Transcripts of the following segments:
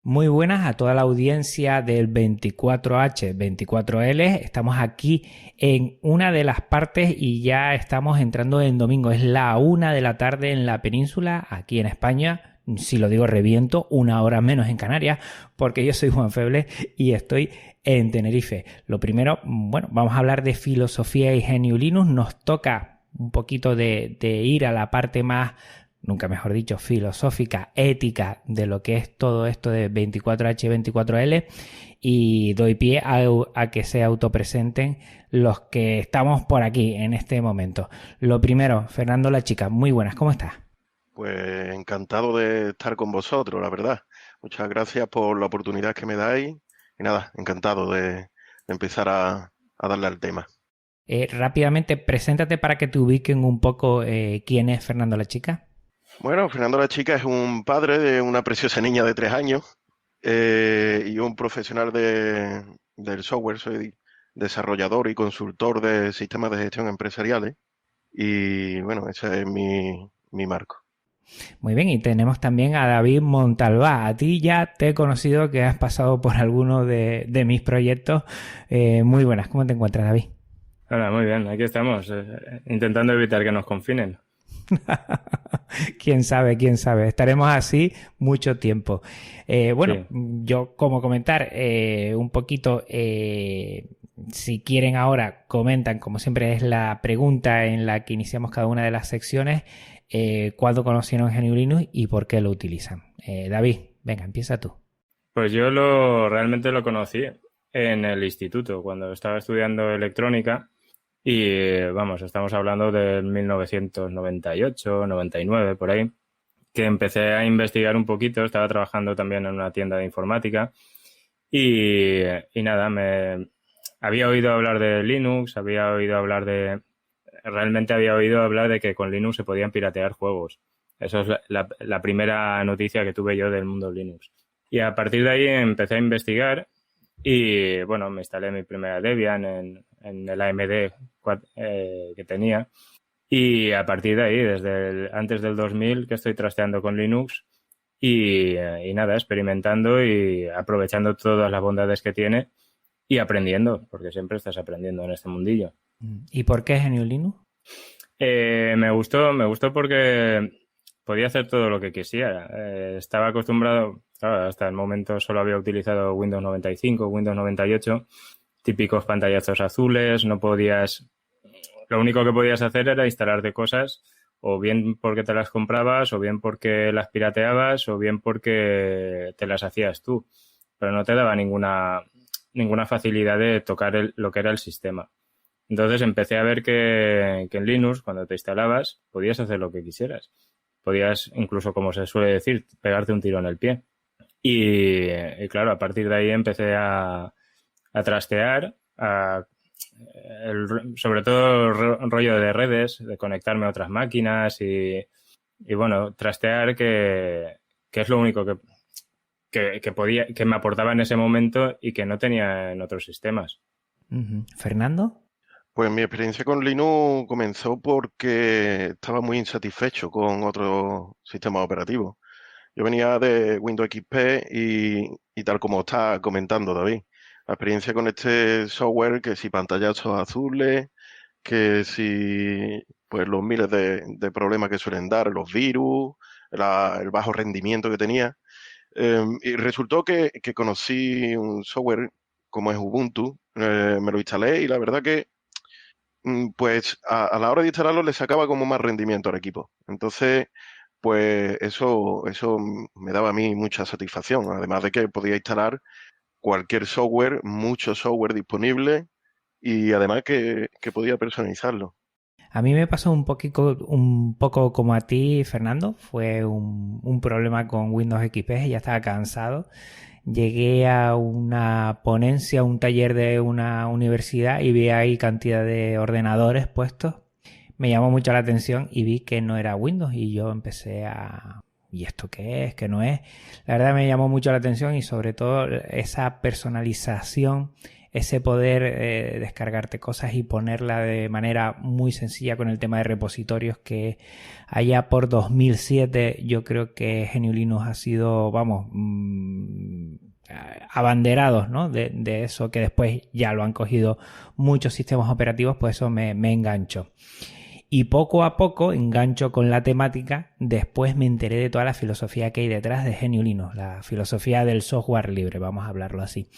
Muy buenas a toda la audiencia del 24H, 24L. Estamos aquí en una de las partes y ya estamos entrando en domingo. Es la 1 de la tarde en la península, aquí en España. Si lo digo reviento, 1 hora menos en Canarias, porque yo soy Juan Feble y estoy en Tenerife. Lo primero, bueno, vamos a hablar de filosofía y GNU Linux. Nos toca un poquito de ir a la parte más, nunca mejor dicho, filosófica, ética de lo que es todo esto de 24H y 24L, y doy pie a que se autopresenten los que estamos por aquí en este momento. Lo primero, Fernando La Chica, muy buenas, ¿cómo estás? Pues encantado de estar con vosotros, la verdad. Muchas gracias por la oportunidad que me dais. Y nada, encantado de empezar a darle al tema. Rápidamente, preséntate para que te ubiquen un poco quién es Fernando La Chica. Bueno, Fernando La Chica es un padre de una preciosa niña de 3 años y un profesional del software. Soy desarrollador y consultor de sistemas de gestión empresariales. Y bueno, ese es mi marco. Muy bien, y tenemos también a David Montalbá. A ti ya te he conocido que has pasado por alguno de mis proyectos. Muy buenas, ¿cómo te encuentras, David? Hola, muy bien, aquí estamos, intentando evitar que nos confinen. Quién sabe, quién sabe. Estaremos así mucho tiempo. Bueno, Sí, yo como comentar un poquito, si quieren ahora, comentan, como siempre es la pregunta en la que iniciamos cada una de las secciones, cuándo conocieron GNU Linux y por qué lo utilizan. David, venga, empieza tú. pues realmente lo conocí en el instituto, cuando estaba estudiando electrónica y vamos, estamos hablando del 1998, 99, por ahí, que empecé a investigar un poquito, estaba trabajando también en una tienda de informática y, y nada, había oído hablar de Linux, realmente había oído hablar de que con Linux se podían piratear juegos. Eso es la primera noticia que tuve yo del mundo Linux. Y a partir de ahí empecé a investigar y, bueno, me instalé mi primera Debian en el AMD que tenía. Y a partir de ahí, antes del 2000, que estoy trasteando con Linux y nada, experimentando y aprovechando todas las bondades que tiene y aprendiendo, porque siempre estás aprendiendo en este mundillo. ¿Y por qué GNU Linux? Me gustó porque podía hacer todo lo que quisiera. Estaba acostumbrado, claro, hasta el momento solo había utilizado Windows 95, Windows 98, típicos pantallazos azules, lo único que podías hacer era instalarte cosas, o bien porque te las comprabas, o bien porque las pirateabas, o bien porque te las hacías tú, pero no te daba ninguna facilidad de tocar lo que era el sistema. Entonces empecé a ver que en Linux, cuando te instalabas, podías hacer lo que quisieras. Podías, incluso como se suele decir, pegarte un tiro en el pie. Y claro, a partir de ahí empecé a trastear, sobre todo el rollo de redes, de conectarme a otras máquinas y bueno, trastear que es lo único que me aportaba en ese momento y que no tenía en otros sistemas. ¿Fernando? Pues mi experiencia con Linux comenzó porque estaba muy insatisfecho con otro sistema operativo. Yo venía de Windows XP y tal como está comentando David, la experiencia con este software, que si pantallazos azules, que si pues los miles de problemas que suelen dar, los virus, el bajo rendimiento que tenía. Y resultó que conocí un software como es Ubuntu, me lo instalé y la verdad que pues a la hora de instalarlo le sacaba como más rendimiento al equipo. Entonces, pues eso me daba a mí mucha satisfacción, además de que podía instalar cualquier software, mucho software disponible y además que podía personalizarlo. A mí me pasó un poco como a ti, Fernando. Fue un problema con Windows XP, ya estaba cansado. Llegué a una ponencia, un taller de una universidad y vi ahí cantidad de ordenadores puestos. Me llamó mucho la atención y vi que no era Windows y yo empecé a... ¿Y esto qué es? ¿Qué no es? La verdad me llamó mucho la atención y sobre todo esa personalización, ese poder descargarte cosas y ponerla de manera muy sencilla con el tema de repositorios, que allá por 2007 yo creo que GNU Linux ha sido, vamos, abanderados, ¿no? De eso que después ya lo han cogido muchos sistemas operativos, pues eso me enganchó. Y poco a poco engancho con la temática, después me enteré de toda la filosofía que hay detrás de GNU Linux, la filosofía del software libre, vamos a hablarlo así.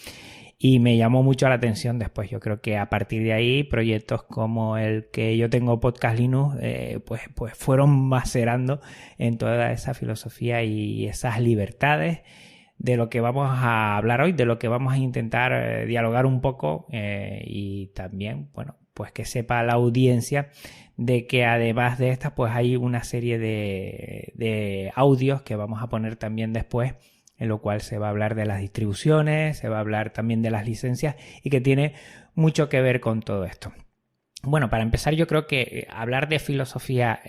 Y me llamó mucho la atención después. Yo creo que a partir de ahí proyectos como el que yo tengo, Podcast Linux, pues fueron macerando en toda esa filosofía y esas libertades de lo que vamos a hablar hoy, de lo que vamos a intentar dialogar un poco y también, bueno, pues que sepa la audiencia de que además de estas, pues hay una serie de audios que vamos a poner también después, en lo cual se va a hablar de las distribuciones, se va a hablar también de las licencias y que tiene mucho que ver con todo esto. Bueno, para empezar yo creo que hablar de filosofía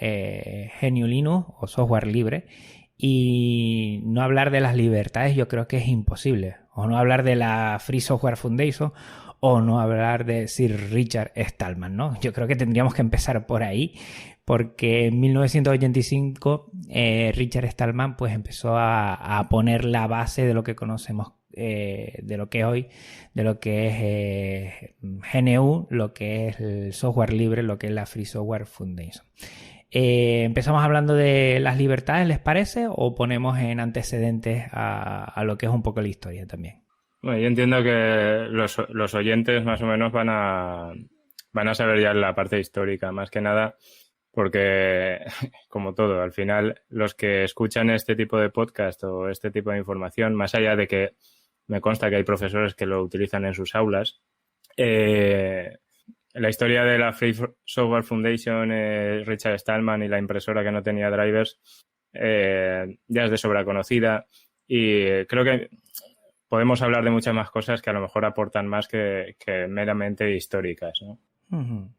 GNU Linux o software libre y no hablar de las libertades yo creo que es imposible. O no hablar de la Free Software Foundation o no hablar de Sir Richard Stallman, ¿no? Yo creo que tendríamos que empezar por ahí, porque en 1985 Richard Stallman pues empezó a poner la base de lo que conocemos, de lo que es hoy, de lo que es GNU, lo que es el software libre, lo que es la Free Software Foundation. Empezamos hablando de las libertades, ¿les parece? ¿O ponemos en antecedentes a lo que es un poco la historia también? Bueno, yo entiendo que los oyentes más o menos van a saber ya la parte histórica, más que nada, porque, como todo, al final los que escuchan este tipo de podcast o este tipo de información, más allá de que me consta que hay profesores que lo utilizan en sus aulas, la historia de la Free Software Foundation, Richard Stallman y la impresora que no tenía drivers, ya es de sobra conocida y creo que podemos hablar de muchas más cosas que a lo mejor aportan más que meramente históricas, ¿no? Uh-huh.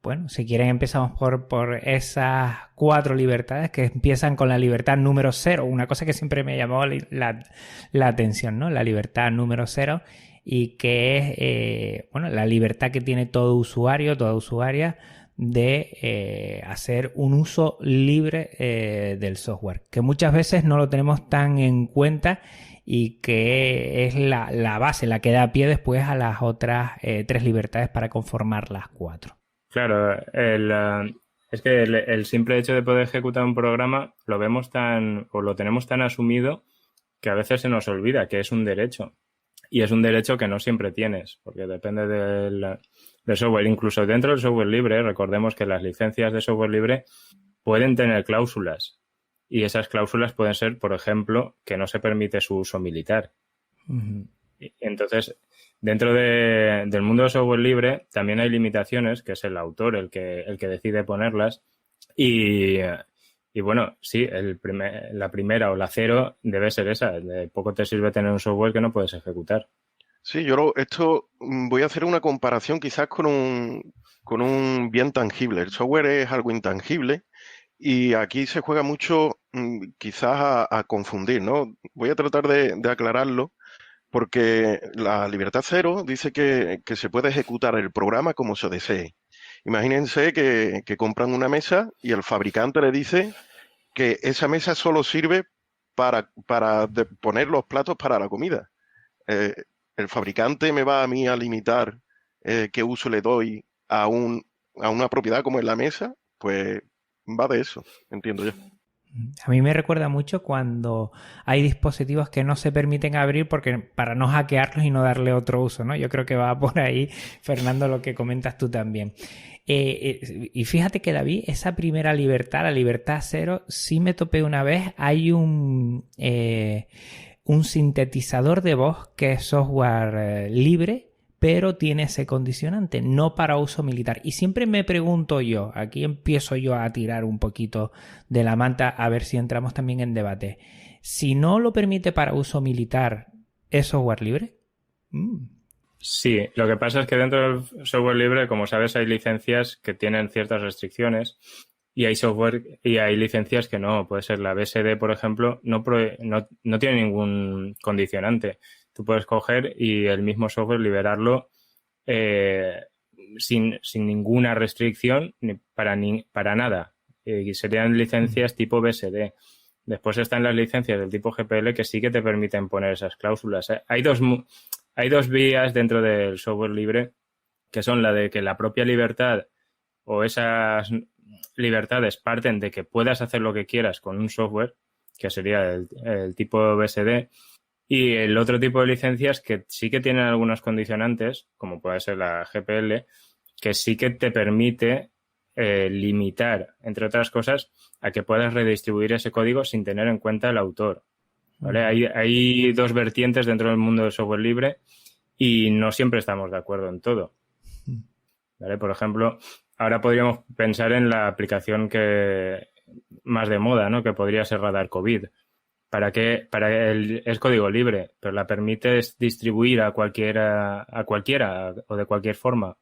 Bueno, si quieren empezamos por esas 4 libertades que empiezan con la libertad número 0, una cosa que siempre me llamó la atención, ¿no? La libertad número 0 y que es, bueno, la libertad que tiene todo usuario, toda usuaria de hacer un uso libre del software, que muchas veces no lo tenemos tan en cuenta y que es la base, la que da pie después a las otras 3 libertades para conformar las 4. Claro, es que el simple hecho de poder ejecutar un programa lo vemos o lo tenemos tan asumido que a veces se nos olvida que es un derecho. Y es un derecho que no siempre tienes, porque depende del software. Incluso dentro del software libre, recordemos que las licencias de software libre pueden tener cláusulas. Y esas cláusulas pueden ser, por ejemplo, que no se permite su uso militar. Uh-huh. Entonces, dentro del mundo del software libre también hay limitaciones, que es el autor el que decide ponerlas. Y bueno, sí, la primera o la 0 debe ser esa. De poco te sirve tener un software que no puedes ejecutar. Sí, voy a hacer una comparación quizás con un bien tangible. El software es algo intangible y aquí se juega mucho quizás a confundir, ¿no? Voy a tratar de aclararlo porque la libertad 0 dice que se puede ejecutar el programa como se desee. Imagínense que compran una mesa y el fabricante le dice que esa mesa solo sirve para poner los platos para la comida. El fabricante me va a mí a limitar qué uso le doy a una propiedad como es la mesa, pues va de eso, entiendo yo. A mí me recuerda mucho cuando hay dispositivos que no se permiten abrir para no hackearlos y no darle otro uso, ¿no? Yo creo que va por ahí, Fernando, lo que comentas tú también. Y fíjate que, David, esa primera libertad, la libertad 0, sí me topé una vez. Hay un sintetizador de voz que es software libre, pero tiene ese condicionante, no para uso militar. Y siempre me pregunto yo, aquí empiezo yo a tirar un poquito de la manta a ver si entramos también en debate. Si no lo permite para uso militar, ¿es software libre? Sí, lo que pasa es que dentro del software libre, como sabes, hay licencias que tienen ciertas restricciones y hay software y hay licencias que no. Puede ser la BSD, por ejemplo, no tiene ningún condicionante. Tú puedes coger y el mismo software liberarlo sin ninguna restricción para nada. Y serían licencias tipo BSD. Después están las licencias del tipo GPL que sí que te permiten poner esas cláusulas. Hay dos vías dentro del software libre, que son la de que la propia libertad o esas libertades parten de que puedas hacer lo que quieras con un software, que sería el tipo BSD, y el otro tipo de licencias que sí que tienen algunos condicionantes, como puede ser la GPL, que sí que te permite limitar, entre otras cosas, a que puedas redistribuir ese código sin tener en cuenta el autor. ¿Vale? Hay dos vertientes dentro del mundo del software libre y no siempre estamos de acuerdo en todo. ¿Vale? Por ejemplo, ahora podríamos pensar en la aplicación que más de moda, ¿no? Que podría ser Radar COVID. Es código libre, pero la permites distribuir a cualquiera o de cualquier forma.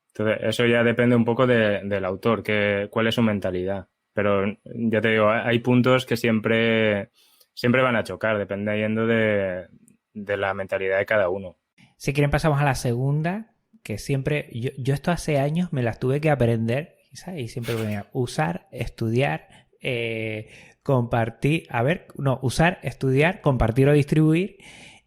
Entonces, eso ya depende un poco del autor, cuál es su mentalidad. Pero ya te digo, hay puntos que siempre van a chocar, dependiendo de la mentalidad de cada uno. Si quieren pasamos a la segunda, que siempre, yo esto hace años me las tuve que aprender, ¿sabes? Y siempre ponía usar, estudiar, usar, estudiar, compartir o distribuir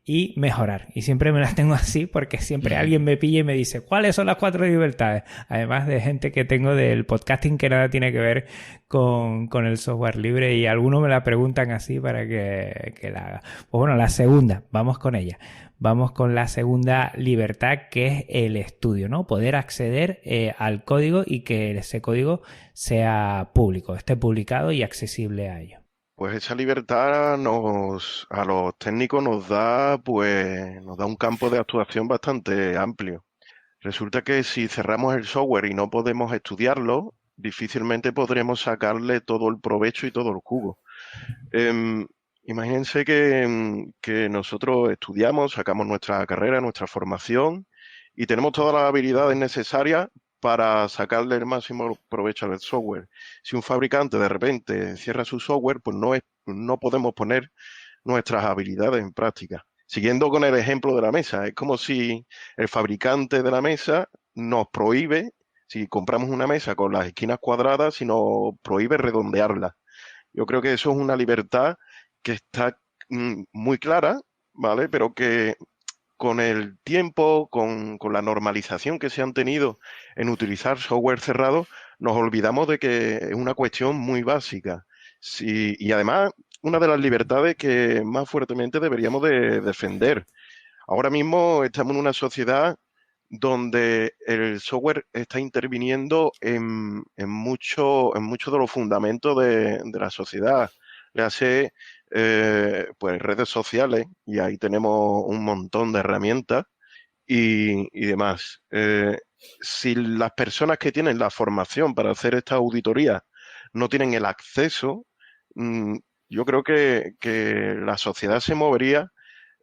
y mejorar. Y siempre me las tengo así porque siempre alguien me pilla y me dice ¿cuáles son las 4 libertades? Además de gente que tengo del podcasting que nada tiene que ver con el software libre y algunos me la preguntan así para que la haga. Pues bueno, la segunda, vamos con ella. Vamos con la segunda libertad, que es el estudio, ¿no? Poder acceder al código y que ese código sea público, esté publicado y accesible a ello. Pues esa libertad a los técnicos nos da un campo de actuación bastante amplio. Resulta que si cerramos el software y no podemos estudiarlo, difícilmente podremos sacarle todo el provecho y todo el jugo. Imagínense que nosotros estudiamos, sacamos nuestra carrera, nuestra formación y tenemos todas las habilidades necesarias para sacarle el máximo provecho al software. Si un fabricante de repente cierra su software, pues no podemos poner nuestras habilidades en práctica. Siguiendo con el ejemplo de la mesa, es como si el fabricante de la mesa nos prohíbe, si compramos una mesa con las esquinas cuadradas, si nos prohíbe redondearla. Yo creo que eso es una libertad que está muy clara, ¿vale? Pero que con el tiempo, con la normalización que se han tenido en utilizar software cerrado, nos olvidamos de que es una cuestión muy básica. Y además, una de las libertades que más fuertemente deberíamos de defender. Ahora mismo estamos en una sociedad donde el software está interviniendo en mucho de los fundamentos de la sociedad. Le hace pues redes sociales, y ahí tenemos un montón de herramientas y demás. Si las personas que tienen la formación para hacer esta auditoría no tienen el acceso, yo creo que la sociedad se movería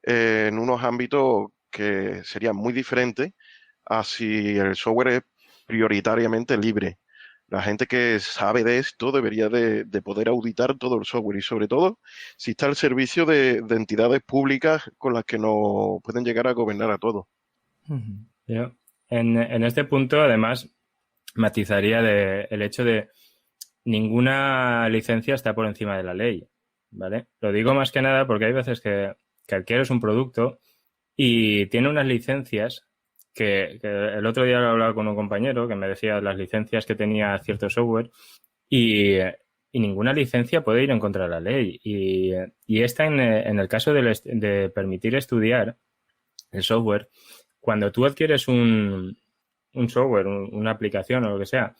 en unos ámbitos que serían muy diferentes a si el software es prioritariamente libre. La gente que sabe de esto debería de poder auditar todo el software y sobre todo si está al servicio de entidades públicas con las que nos pueden llegar a gobernar a todos. Yo, en este punto, además, matizaría el hecho de ninguna licencia está por encima de la ley, ¿vale? Lo digo más que nada porque hay veces que adquieres un producto y tiene unas licencias que el otro día lo hablaba con un compañero que me decía las licencias que tenía cierto software y ninguna licencia puede ir en contra de la ley. Y esta en el caso de permitir estudiar el software, cuando tú adquieres un software, una aplicación o lo que sea,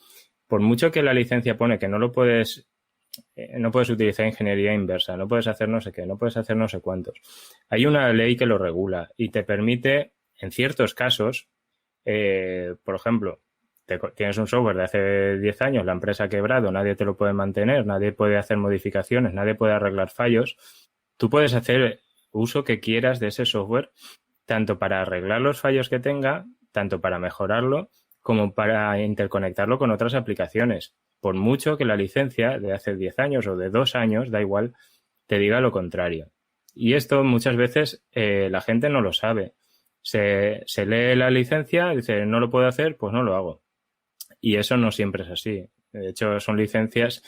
por mucho que la licencia pone que no puedes utilizar ingeniería inversa, no puedes hacer no sé qué, no puedes hacer no sé cuántos. Hay una ley que lo regula y te permite, en ciertos casos, por ejemplo, tienes un software de hace 10 años, la empresa ha quebrado, nadie te lo puede mantener, nadie puede hacer modificaciones, nadie puede arreglar fallos. Tú puedes hacer uso que quieras de ese software, tanto para arreglar los fallos que tenga, tanto para mejorarlo, como para interconectarlo con otras aplicaciones. Por mucho que la licencia de hace 10 años o de 2 años, da igual, te diga lo contrario. Y esto muchas veces la gente no lo sabe. Se lee la licencia, dice no lo puedo hacer, pues no lo hago. Y eso no siempre es así. De hecho, son licencias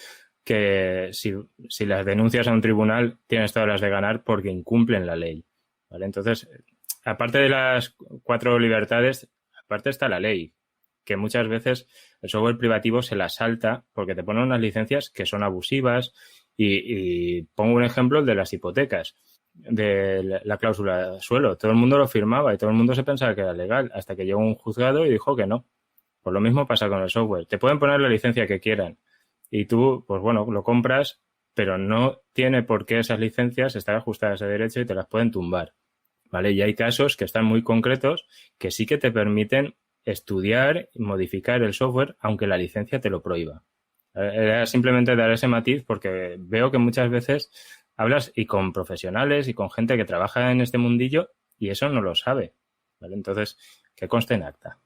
que si las denuncias a un tribunal tienes todas las de ganar porque incumplen la ley, ¿vale? Entonces, aparte de las 4 libertades, aparte está la ley, que muchas veces el software privativo se la salta porque te ponen unas licencias que son abusivas y pongo un ejemplo, el de las hipotecas, de la cláusula suelo. Todo el mundo lo firmaba y todo el mundo se pensaba que era legal hasta que llegó un juzgado y dijo que no. Pues lo mismo pasa con el software. Te pueden poner la licencia que quieran y tú, pues bueno, lo compras, pero no tiene por qué esas licencias estar ajustadas a derecho y te las pueden tumbar, ¿vale? Y hay casos que están muy concretos que sí que te permiten estudiar y modificar el software aunque la licencia te lo prohíba. Era simplemente dar ese matiz porque veo que muchas veces hablas y con profesionales y con gente que trabaja en este mundillo y eso no lo sabe, ¿vale? Entonces, que conste en acta.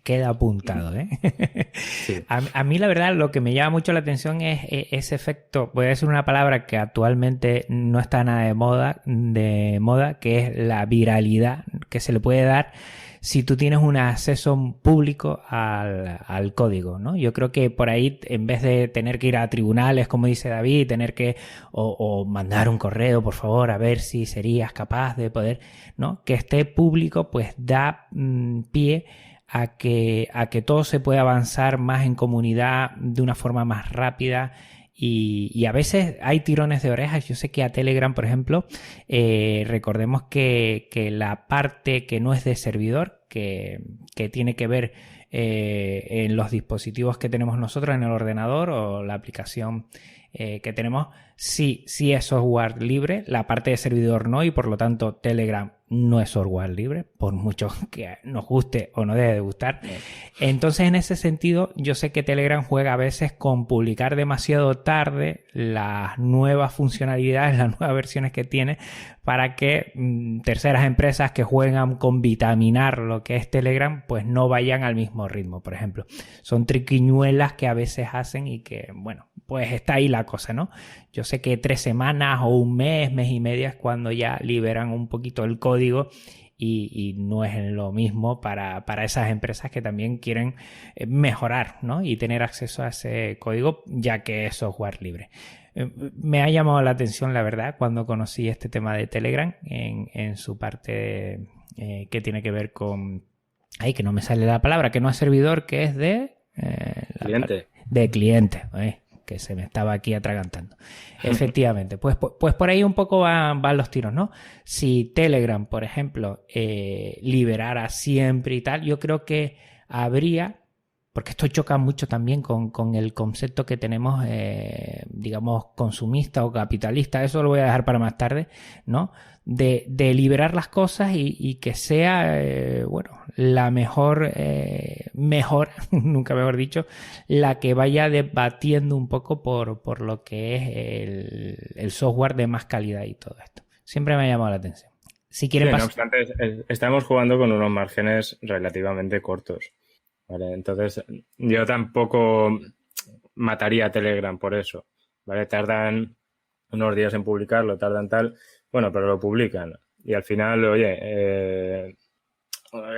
Queda apuntado, ¿eh? Sí. A mí la verdad lo que me llama mucho la atención es ese efecto, voy a decir una palabra que actualmente no está nada de moda, que es la viralidad que se le puede dar si tú tienes un acceso público al código, ¿no? Yo creo que por ahí, en vez de tener que ir a tribunales, como dice David, tener que o mandar un correo, por favor, a ver si serías capaz de poder, ¿no? Que esté público, pues da pie a que todo se pueda avanzar más en comunidad de una forma más rápida. Y a veces hay tirones de orejas. Yo sé que a Telegram, por ejemplo, recordemos que la parte que no es de servidor, que tiene que ver en los dispositivos que tenemos nosotros en el ordenador o la aplicación que tenemos, sí es software libre. La parte de servidor no, y por lo tanto Telegram no es software libre, por mucho que nos guste o no debe de gustar. Entonces, en ese sentido, yo sé que Telegram juega a veces con publicar demasiado tarde las nuevas funcionalidades, las nuevas versiones que tiene, para que terceras empresas que juegan con vitaminar lo que es Telegram, pues no vayan al mismo ritmo, por ejemplo. Son triquiñuelas que a veces hacen y que, bueno, pues está ahí la cosa, ¿no? Yo sé que 3 semanas o un mes y medio es cuando ya liberan un poquito el código y no es lo mismo para esas empresas que también quieren mejorar, ¿no? Y tener acceso a ese código, ya que es software libre. Me ha llamado la atención, la verdad, cuando conocí este tema de Telegram en su parte que tiene que ver con... Ay, que no me sale la palabra, que no es servidor, que es de... Cliente. De cliente, que se me estaba aquí atragantando. Efectivamente, pues por ahí un poco van los tiros, ¿no? Si Telegram, por ejemplo, liberara siempre y tal, yo creo que habría, porque esto choca mucho también con el concepto que tenemos, digamos, consumista o capitalista, eso lo voy a dejar para más tarde, ¿no? De liberar las cosas y que sea, bueno, la mejor, nunca mejor dicho, la que vaya debatiendo un poco por lo que es el software de más calidad y todo esto. Siempre me ha llamado la atención. Si quieren no obstante, estamos jugando con unos márgenes relativamente cortos, ¿vale? Entonces, yo tampoco mataría a Telegram por eso, ¿vale? Tardan unos días en publicarlo, tardan tal... Bueno, pero lo publican. Y al final, oye,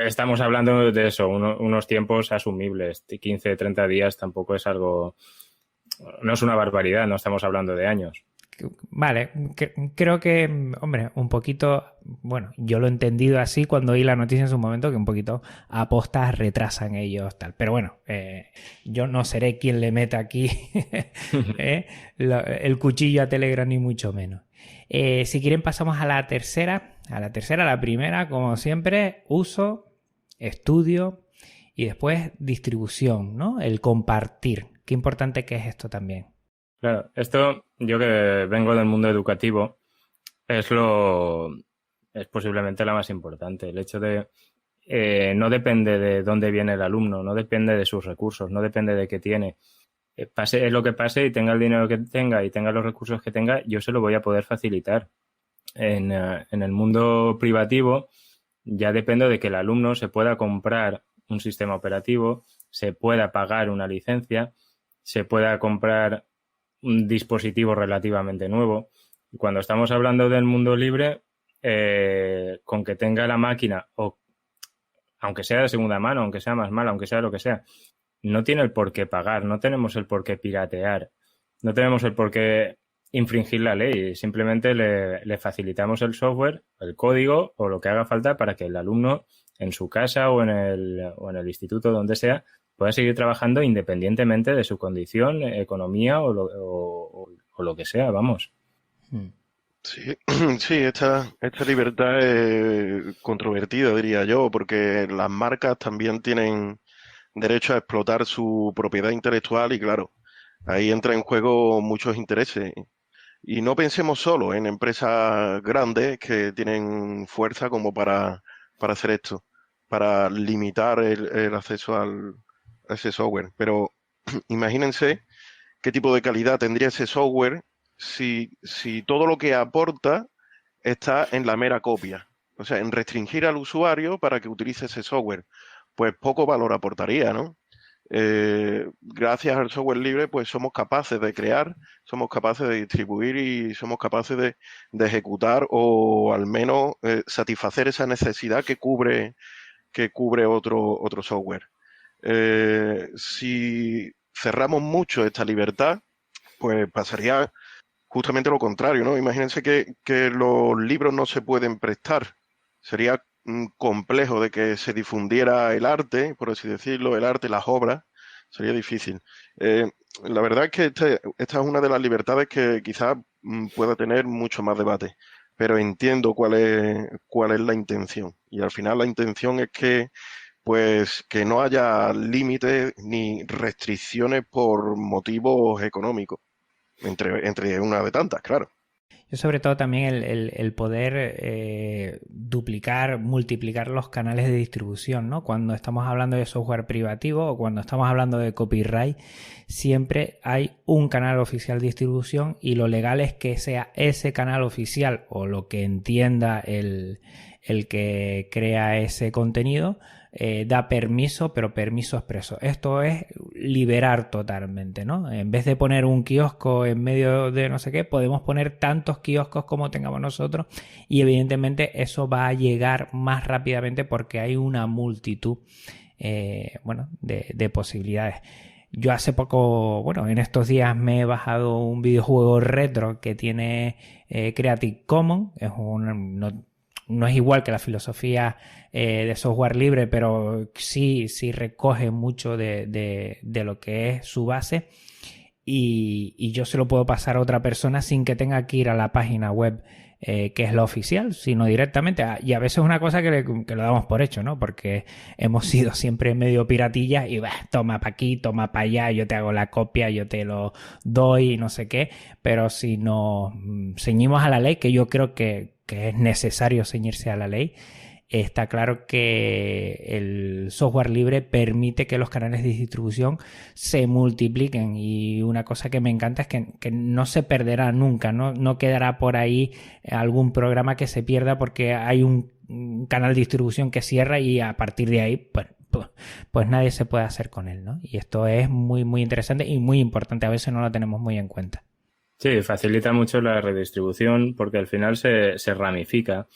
estamos hablando de eso, unos tiempos asumibles. 15, 30 días tampoco es algo... No es una barbaridad, no estamos hablando de años. Vale, creo que, hombre, un poquito... Bueno, yo lo he entendido así cuando oí la noticia en su momento, que un poquito a postas retrasan ellos, tal. Pero bueno, yo no seré quien le meta aquí el cuchillo a Telegram, ni mucho menos. Si quieren pasamos a la tercera. La primera, como siempre, uso, estudio y después distribución, ¿no? El compartir. Qué importante que es esto también. Claro, esto, yo que vengo del mundo educativo, es posiblemente la más importante. El hecho de no depende de dónde viene el alumno, no depende de sus recursos, no depende de qué tiene. Pase lo que pase y tenga el dinero que tenga y tenga los recursos que tenga, yo se lo voy a poder facilitar. En el mundo privativo ya depende de que el alumno se pueda comprar un sistema operativo, se pueda pagar una licencia, se pueda comprar un dispositivo relativamente nuevo. Y cuando estamos hablando del mundo libre, con que tenga la máquina, o aunque sea de segunda mano, aunque sea más mala, aunque sea lo que sea, no tiene el por qué pagar, no tenemos el por qué piratear. no tenemos el por qué infringir la ley, simplemente le facilitamos el software, el código o lo que haga falta para que el alumno en su casa o en el instituto, donde sea, pueda seguir trabajando independientemente de su condición, economía o lo que sea, vamos. Sí, sí, esta libertad es controvertida, diría yo, porque las marcas también tienen derecho a explotar su propiedad intelectual y claro, ahí entra en juego muchos intereses. Y no pensemos solo en empresas grandes que tienen fuerza como para hacer esto, para limitar el acceso a ese software. Pero imagínense qué tipo de calidad tendría ese software si todo lo que aporta está en la mera copia. O sea, en restringir al usuario para que utilice ese software. Pues poco valor aportaría, ¿no? Gracias al software libre, pues somos capaces de crear, somos capaces de distribuir y somos capaces de ejecutar o al menos satisfacer esa necesidad que cubre otro software. Si cerramos mucho esta libertad, pues pasaría justamente lo contrario, ¿no? Imagínense que los libros no se pueden prestar. Sería complejo de que se difundiera el arte, por así decirlo, el arte, las obras, sería difícil. La verdad es que esta es una de las libertades que quizás pueda tener mucho más debate, pero entiendo cuál es la intención. Y al final la intención es pues, que no haya límites ni restricciones por motivos económicos, entre una de tantas, claro. Yo sobre todo también el poder duplicar, multiplicar los canales de distribución, ¿no? Cuando estamos hablando de software privativo o cuando estamos hablando de copyright, siempre hay un canal oficial de distribución y lo legal es que sea ese canal oficial o lo que entienda el que crea ese contenido, da permiso, pero permiso expreso. Esto es liberar totalmente, ¿no? En vez de poner un kiosco en medio de no sé qué, podemos poner tantos kioscos como tengamos nosotros y evidentemente eso va a llegar más rápidamente porque hay una multitud de posibilidades. Yo hace poco, en estos días me he bajado un videojuego retro que tiene Creative Commons, no es igual que la filosofía de software libre, pero sí recoge mucho de lo que es su base y yo se lo puedo pasar a otra persona sin que tenga que ir a la página web que es la oficial, sino directamente. Y a veces es una cosa que lo damos por hecho, ¿no? Porque hemos sido siempre medio piratillas y toma para aquí, toma para allá, yo te hago la copia, yo te lo doy y no sé qué, pero si nos ceñimos a la ley, que yo creo que es necesario ceñirse a la ley, está claro que el software libre permite que los canales de distribución se multipliquen y una cosa que me encanta es que no se perderá nunca, no quedará por ahí algún programa que se pierda porque hay un canal de distribución que cierra y a partir de ahí pues nadie se puede hacer con él, ¿no? Y esto es muy muy interesante y muy importante, a veces no lo tenemos muy en cuenta. Sí, facilita mucho la redistribución porque al final se ramifica.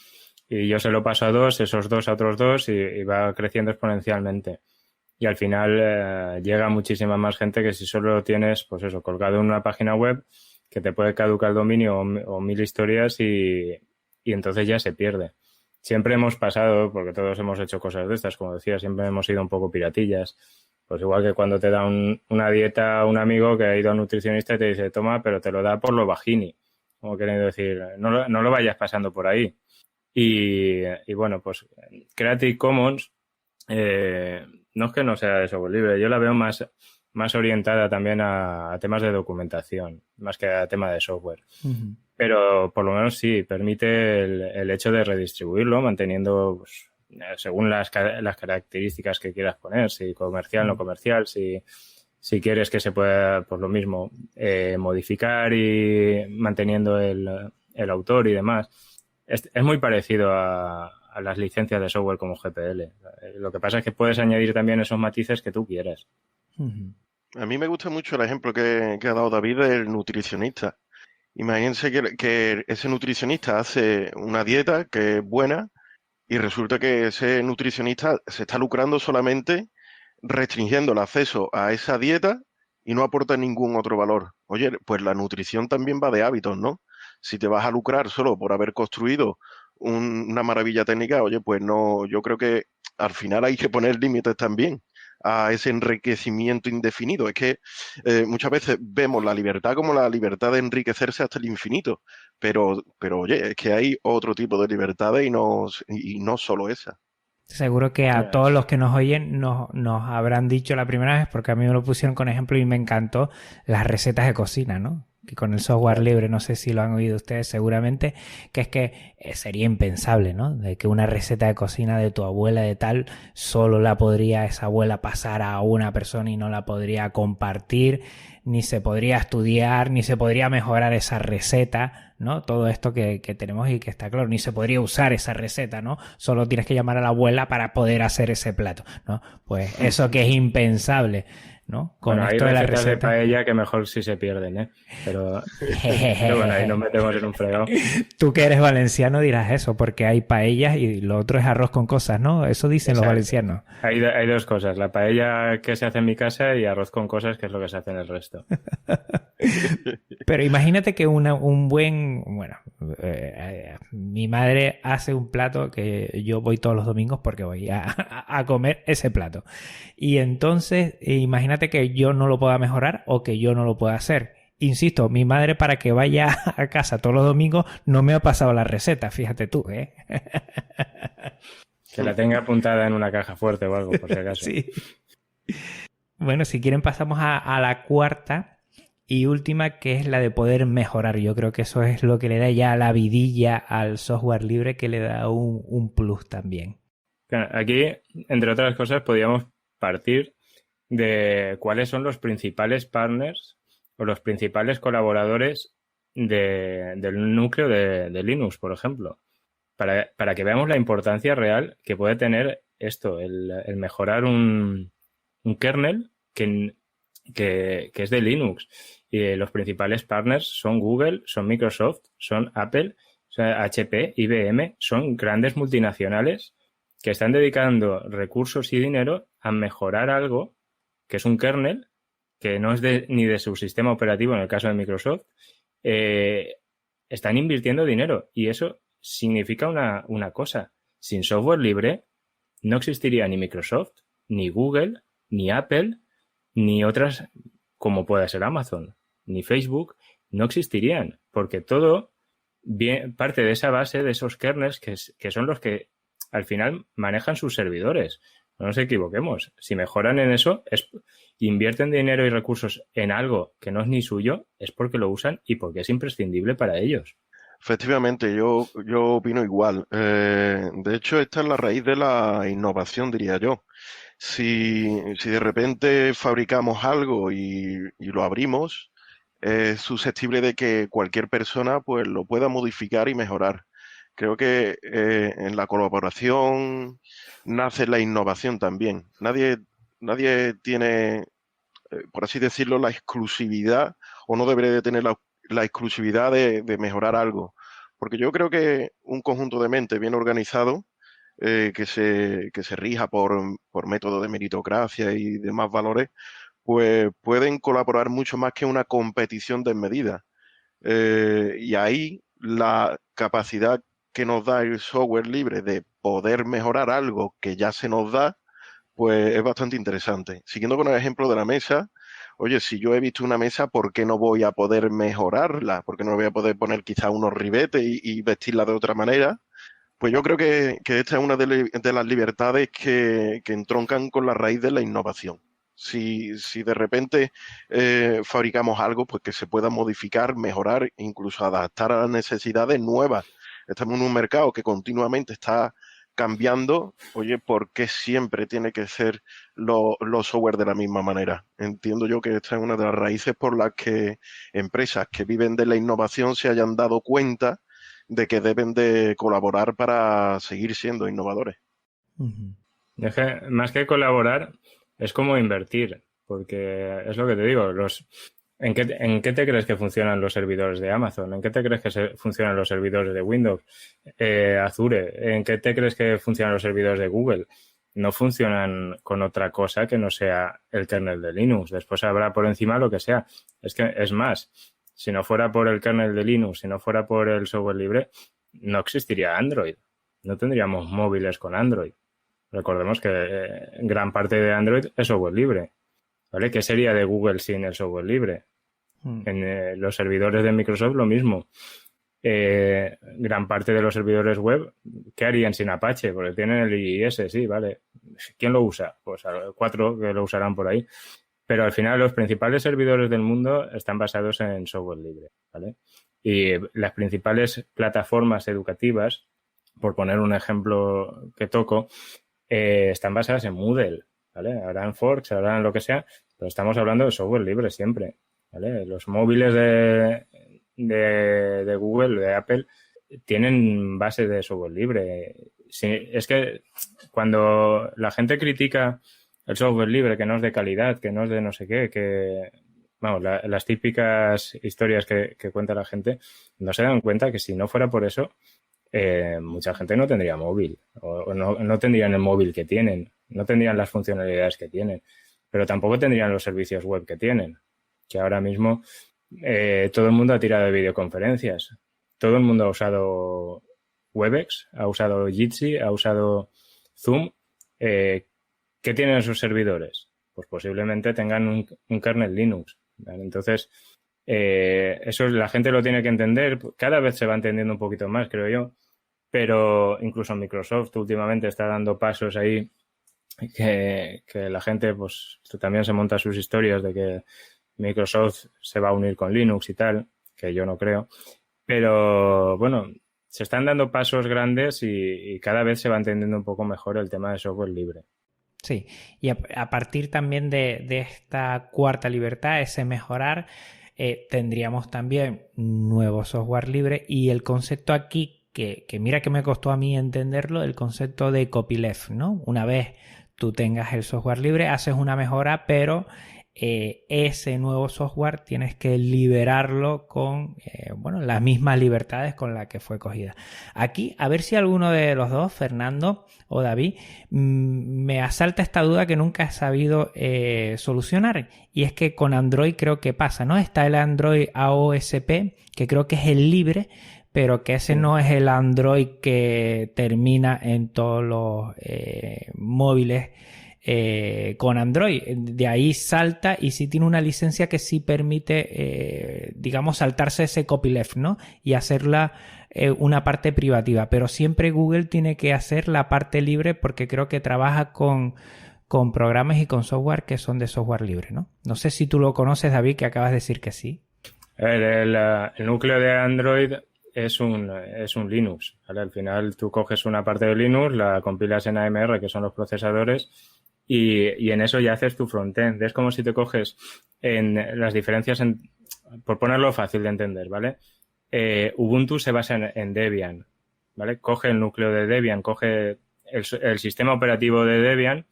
Y yo se lo paso a dos, esos dos a otros dos y va creciendo exponencialmente. Y al final llega muchísima más gente que si solo lo tienes, pues eso, colgado en una página web que te puede caducar el dominio o 1000 historias y entonces ya se pierde. Siempre hemos pasado, porque todos hemos hecho cosas de estas, como decía, siempre hemos sido un poco piratillas. Pues igual que cuando te da una dieta un amigo que ha ido a un nutricionista y te dice, toma, pero te lo da por lo bajini. Como queriendo decir, no lo vayas pasando por ahí. Y bueno, pues Creative Commons no es que no sea de software libre, yo la veo más orientada también a temas de documentación, más que a tema de software. Uh-huh. Pero por lo menos sí, permite el hecho de redistribuirlo, manteniendo pues, según las características que quieras poner, si comercial, no comercial, si quieres que se pueda, pues lo mismo, modificar y manteniendo el autor y demás. Es muy parecido a las licencias de software como GPL. Lo que pasa es que puedes añadir también esos matices que tú quieras. Uh-huh. A mí me gusta mucho el ejemplo que ha dado David del nutricionista. Imagínense que ese nutricionista hace una dieta que es buena y resulta que ese nutricionista se está lucrando solamente restringiendo el acceso a esa dieta y no aporta ningún otro valor. oye, pues la nutrición también va de hábitos, ¿no? Si te vas a lucrar solo por haber construido una maravilla técnica, oye, pues no, yo creo que al final hay que poner límites también a ese enriquecimiento indefinido. Es que muchas veces vemos la libertad como la libertad de enriquecerse hasta el infinito, pero oye, es que hay otro tipo de libertades y no solo esa. Seguro que a todos los que nos oyen nos habrán dicho la primera vez, porque a mí me lo pusieron con ejemplo y me encantó, las recetas de cocina, ¿no? Que con el software libre, no sé si lo han oído ustedes seguramente, que es que sería impensable, ¿no? De que una receta de cocina de tu abuela de tal, solo la podría esa abuela pasar a una persona y no la podría compartir, ni se podría estudiar, ni se podría mejorar esa receta, ¿no? Todo esto que tenemos y que está claro, ni se podría usar esa receta, ¿no? Solo tienes que llamar a la abuela para poder hacer ese plato, ¿no? Pues eso que es impensable, ¿no? Con bueno, esto hay de la receta de paella que mejor si se pierden, ¿eh? Pero bueno, ahí nos metemos en un fregado. Tú que eres valenciano dirás eso, porque hay paellas y lo otro es arroz con cosas, ¿no? Eso dicen los valencianos. Hay dos cosas, la paella que se hace en mi casa y arroz con cosas, que es lo que se hace en el resto. Pero imagínate que un buen... Bueno, mi madre hace un plato que yo voy todos los domingos porque voy a comer ese plato. Y entonces, imagínate que yo no lo pueda mejorar o que yo no lo pueda hacer. Insisto, mi madre para que vaya a casa todos los domingos no me ha pasado la receta, fíjate tú, ¿eh? Que la tenga apuntada en una caja fuerte o algo, por si acaso. Sí. Bueno, si quieren pasamos a la cuarta y última, que es la de poder mejorar. Yo creo que eso es lo que le da ya la vidilla al software libre, que le da un plus también. Aquí, entre otras cosas, podríamos partir de cuáles son los principales partners o los principales colaboradores del núcleo de Linux, por ejemplo, para que veamos la importancia real que puede tener esto, el mejorar un kernel que es de Linux. Y los principales partners son Google, son Microsoft, son Apple, son HP, IBM, son grandes multinacionales que están dedicando recursos y dinero a mejorar algo que es un kernel, que no es ni de su sistema operativo en el caso de Microsoft. Están invirtiendo dinero y eso significa una cosa. Sin software libre no existiría ni Microsoft, ni Google, ni Apple, ni otras como puede ser Amazon, ni Facebook, no existirían, porque todo parte de esa base, de esos kernels que son los que al final manejan sus servidores. No nos equivoquemos. Si mejoran en eso, invierten dinero y recursos en algo que no es ni suyo, es porque lo usan y porque es imprescindible para ellos. Efectivamente, yo opino igual. De hecho, esta es la raíz de la innovación, diría yo. Si de repente fabricamos algo y lo abrimos, es susceptible de que cualquier persona pues lo pueda modificar y mejorar. Creo que en la colaboración nace la innovación también. Nadie tiene, por así decirlo, la exclusividad o no debería de tener la exclusividad de mejorar algo. Porque yo creo que un conjunto de mente bien organizado, que se rija por método de meritocracia y demás valores, pues pueden colaborar mucho más que una competición desmedida. Y ahí la capacidad que nos da el software libre de poder mejorar algo que ya se nos da, pues es bastante interesante. Siguiendo con el ejemplo de la mesa, oye, si yo he visto una mesa, ¿por qué no voy a poder mejorarla? ¿Por qué no voy a poder poner quizá unos ribetes y vestirla de otra manera? Pues yo creo que esta es una de las libertades que entroncan con la raíz de la innovación. Si de repente fabricamos algo, pues que se pueda modificar, mejorar, incluso adaptar a las necesidades nuevas. Estamos en un mercado que continuamente está cambiando. Oye, ¿por qué siempre tiene que ser los software de la misma manera? Entiendo yo que esta es una de las raíces por las que empresas que viven de la innovación se hayan dado cuenta de que deben de colaborar para seguir siendo innovadores. Es que, más que colaborar, es como invertir, porque es lo que te digo, ¿en qué te crees que funcionan los servidores de Amazon? ¿En qué te crees que funcionan los servidores de Windows? Azure, ¿en qué te crees que funcionan los servidores de Google? no funcionan con otra cosa que no sea el kernel de Linux. Después habrá por encima lo que sea. Es que es más, si no fuera por el kernel de Linux, si no fuera por el software libre, no existiría Android. No tendríamos móviles con Android. Recordemos que gran parte de Android es software libre, ¿vale? ¿Qué sería de Google sin el software libre? En los servidores de Microsoft lo mismo. Gran parte de los servidores web, ¿qué harían sin Apache? Porque tienen el IIS, sí, vale. ¿Quién lo usa? Pues 4 que lo usarán por ahí. Pero al final los principales servidores del mundo están basados en software libre, ¿vale? Y las principales plataformas educativas, por poner un ejemplo que toco, están basadas en Moodle, ¿vale? Habrán forks, habrán lo que sea, pero estamos hablando de software libre siempre, ¿vale? Los móviles de Google, de Apple, tienen base de software libre. Sí, es que cuando la gente critica el software libre, que no es de calidad, que no es de no sé qué, que vamos, las típicas historias que cuenta la gente, no se dan cuenta que si no fuera por eso, mucha gente no tendría móvil, o no tendrían el móvil que tienen, no tendrían las funcionalidades que tienen, pero tampoco tendrían los servicios web que tienen, que ahora mismo todo el mundo ha tirado de videoconferencias, todo el mundo ha usado Webex, ha usado Jitsi, ha usado Zoom. ¿Qué tienen sus servidores? Pues posiblemente tengan un kernel Linux, ¿vale? Entonces, eso la gente lo tiene que entender. Cada vez se va entendiendo un poquito más, creo yo. Pero incluso Microsoft últimamente está dando pasos ahí que la gente pues también se monta sus historias de que Microsoft se va a unir con Linux y tal, que yo no creo. Pero, bueno, se están dando pasos grandes y cada vez se va entendiendo un poco mejor el tema de software libre. Sí, y a partir también de esta cuarta libertad, ese mejorar, tendríamos también nuevo software libre y el concepto aquí, que mira que me costó a mí entenderlo, el concepto de copyleft, ¿no? Una vez tú tengas el software libre, haces una mejora, pero ese nuevo software tienes que liberarlo con las mismas libertades con las que fue cogida. Aquí, a ver si alguno de los dos, Fernando o David, me asalta esta duda que nunca he sabido solucionar, y es que con Android creo que pasa, ¿no? Está el Android AOSP, que creo que es el libre, pero que ese no es el Android que termina en todos los móviles con Android. De ahí salta y sí tiene una licencia que sí permite, saltarse ese copyleft, ¿no? Y hacerla una parte privativa. Pero siempre Google tiene que hacer la parte libre porque creo que trabaja con programas y con software que son de software libre, ¿no? No sé si tú lo conoces, David, que acabas de decir que sí. El núcleo de Android es un Linux, ¿vale? Al final tú coges una parte de Linux, la compilas en AMR, que son los procesadores, y en eso ya haces tu frontend. Es como si te coges en las diferencias, por ponerlo fácil de entender, ¿vale? Ubuntu se basa en Debian, ¿vale? Coge el núcleo de Debian, coge el sistema operativo de Debian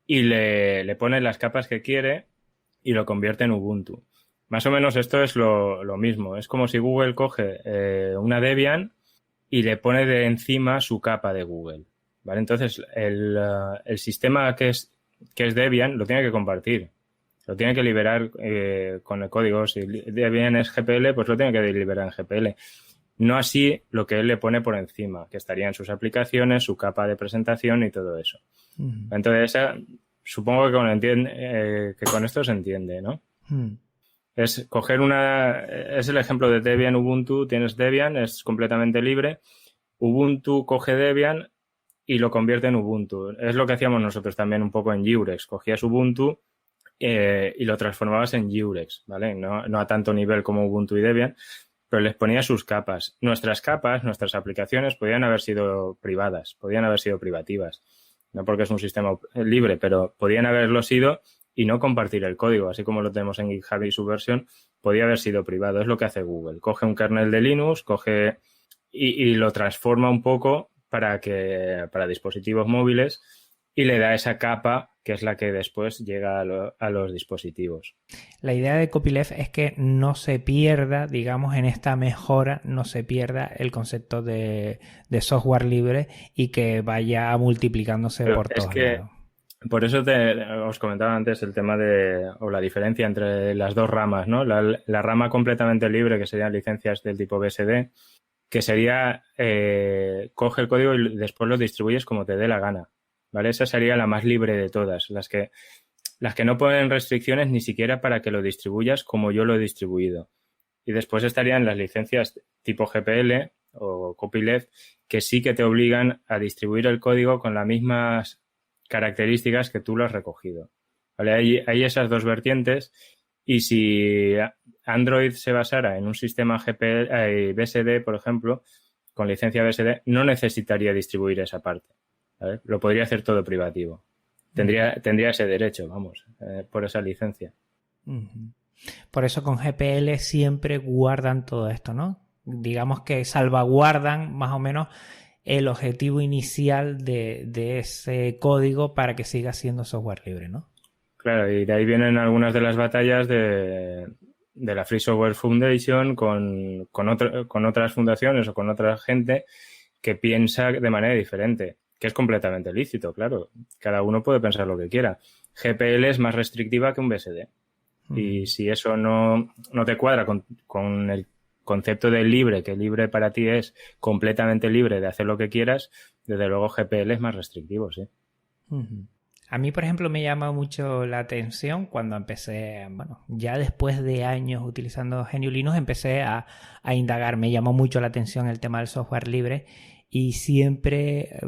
y le pone las capas que quiere y lo convierte en Ubuntu. Más o menos esto es lo mismo. Es como si Google coge una Debian y le pone de encima su capa de Google, ¿vale? Entonces, el sistema que es Debian lo tiene que compartir. Lo tiene que liberar con el código. Si Debian es GPL, pues lo tiene que liberar en GPL. No así lo que él le pone por encima, que estaría en sus aplicaciones, su capa de presentación y todo eso. Uh-huh. Entonces, supongo que con esto se entiende, ¿no? Uh-huh. Es coger es el ejemplo de Debian, Ubuntu. Tienes Debian, es completamente libre. Ubuntu coge Debian y lo convierte en Ubuntu. Es lo que hacíamos nosotros también un poco en Jurex. Cogías Ubuntu y lo transformabas en Jurex, ¿vale? No a tanto nivel como Ubuntu y Debian, pero les ponías sus capas. Nuestras capas, nuestras aplicaciones podían haber sido privadas, podían haber sido privativas. No porque es un sistema libre, pero podían haberlo sido y no compartir el código, así como lo tenemos en GitHub y su versión, podía haber sido privado. Es lo que hace Google. Coge un kernel de Linux, coge y lo transforma un poco para dispositivos móviles y le da esa capa que es la que después llega a los dispositivos. La idea de copyleft es que no se pierda, digamos, en esta mejora, no se pierda el concepto de software libre y que vaya multiplicándose por todos lados. Por eso os comentaba antes el tema o la diferencia entre las dos ramas, ¿no? La rama completamente libre, que serían licencias del tipo BSD, que sería, coge el código y después lo distribuyes como te dé la gana, ¿vale? Esa sería la más libre de todas, las que no ponen restricciones ni siquiera para que lo distribuyas como yo lo he distribuido. Y después estarían las licencias tipo GPL o copyleft, que sí que te obligan a distribuir el código con las mismas características que tú lo has recogido, ¿vale? Hay esas dos vertientes, y si Android se basara en un sistema BSD, por ejemplo, con licencia BSD, no necesitaría distribuir esa parte, ¿vale? Lo podría hacer todo privativo. Tendría ese derecho, vamos, por esa licencia. Por eso con GPL siempre guardan todo esto, ¿no? Digamos que salvaguardan más o menos el objetivo inicial de ese código para que siga siendo software libre, ¿no? Claro, y de ahí vienen algunas de las batallas de la Free Software Foundation con otras fundaciones o con otra gente que piensa de manera diferente, que es completamente lícito, claro. Cada uno puede pensar lo que quiera. GPL es más restrictiva que un BSD. Y si eso no te cuadra con el concepto de libre, que libre para ti es completamente libre de hacer lo que quieras, desde luego GPL es más restrictivo, sí. A mí, por ejemplo, me llama mucho la atención cuando empecé, bueno, ya después de años utilizando GNU Linux, empecé a indagar. Me llamó mucho la atención el tema del software libre y siempre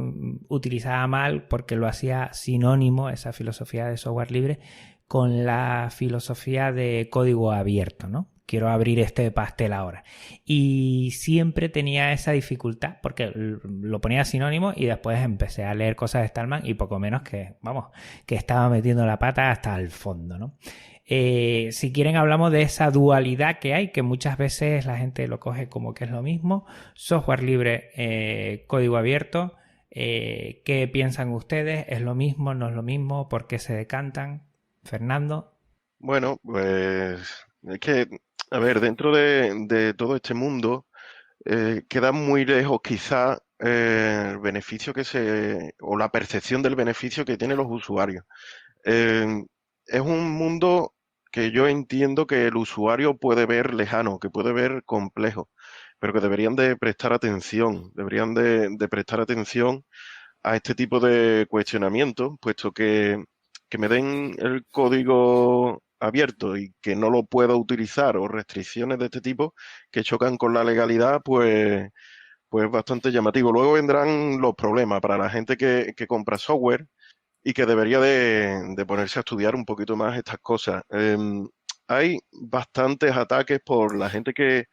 utilizaba mal porque lo hacía sinónimo, esa filosofía de software libre, con la filosofía de código abierto, ¿no? Quiero abrir este pastel ahora. Y siempre tenía esa dificultad porque lo ponía sinónimo y después empecé a leer cosas de Stallman y poco menos que, vamos, que estaba metiendo la pata hasta el fondo, ¿no? Si quieren hablamos de esa dualidad que hay, que muchas veces la gente lo coge como que es lo mismo. Software libre, código abierto. ¿Qué piensan ustedes? ¿Es lo mismo? ¿No es lo mismo? ¿Por qué se decantan? Fernando. Bueno, pues es que, a ver, dentro de todo este mundo queda muy lejos quizá el beneficio o la percepción del beneficio que tienen los usuarios. Es un mundo que yo entiendo que el usuario puede ver lejano, que puede ver complejo, pero que deberían de prestar atención, deberían de prestar atención a este tipo de cuestionamientos, puesto que me den el código abierto y que no lo pueda utilizar o restricciones de este tipo que chocan con la legalidad, pues bastante llamativo. Luego vendrán los problemas para la gente que compra software y que debería de ponerse a estudiar un poquito más estas cosas. Hay bastantes ataques por la gente que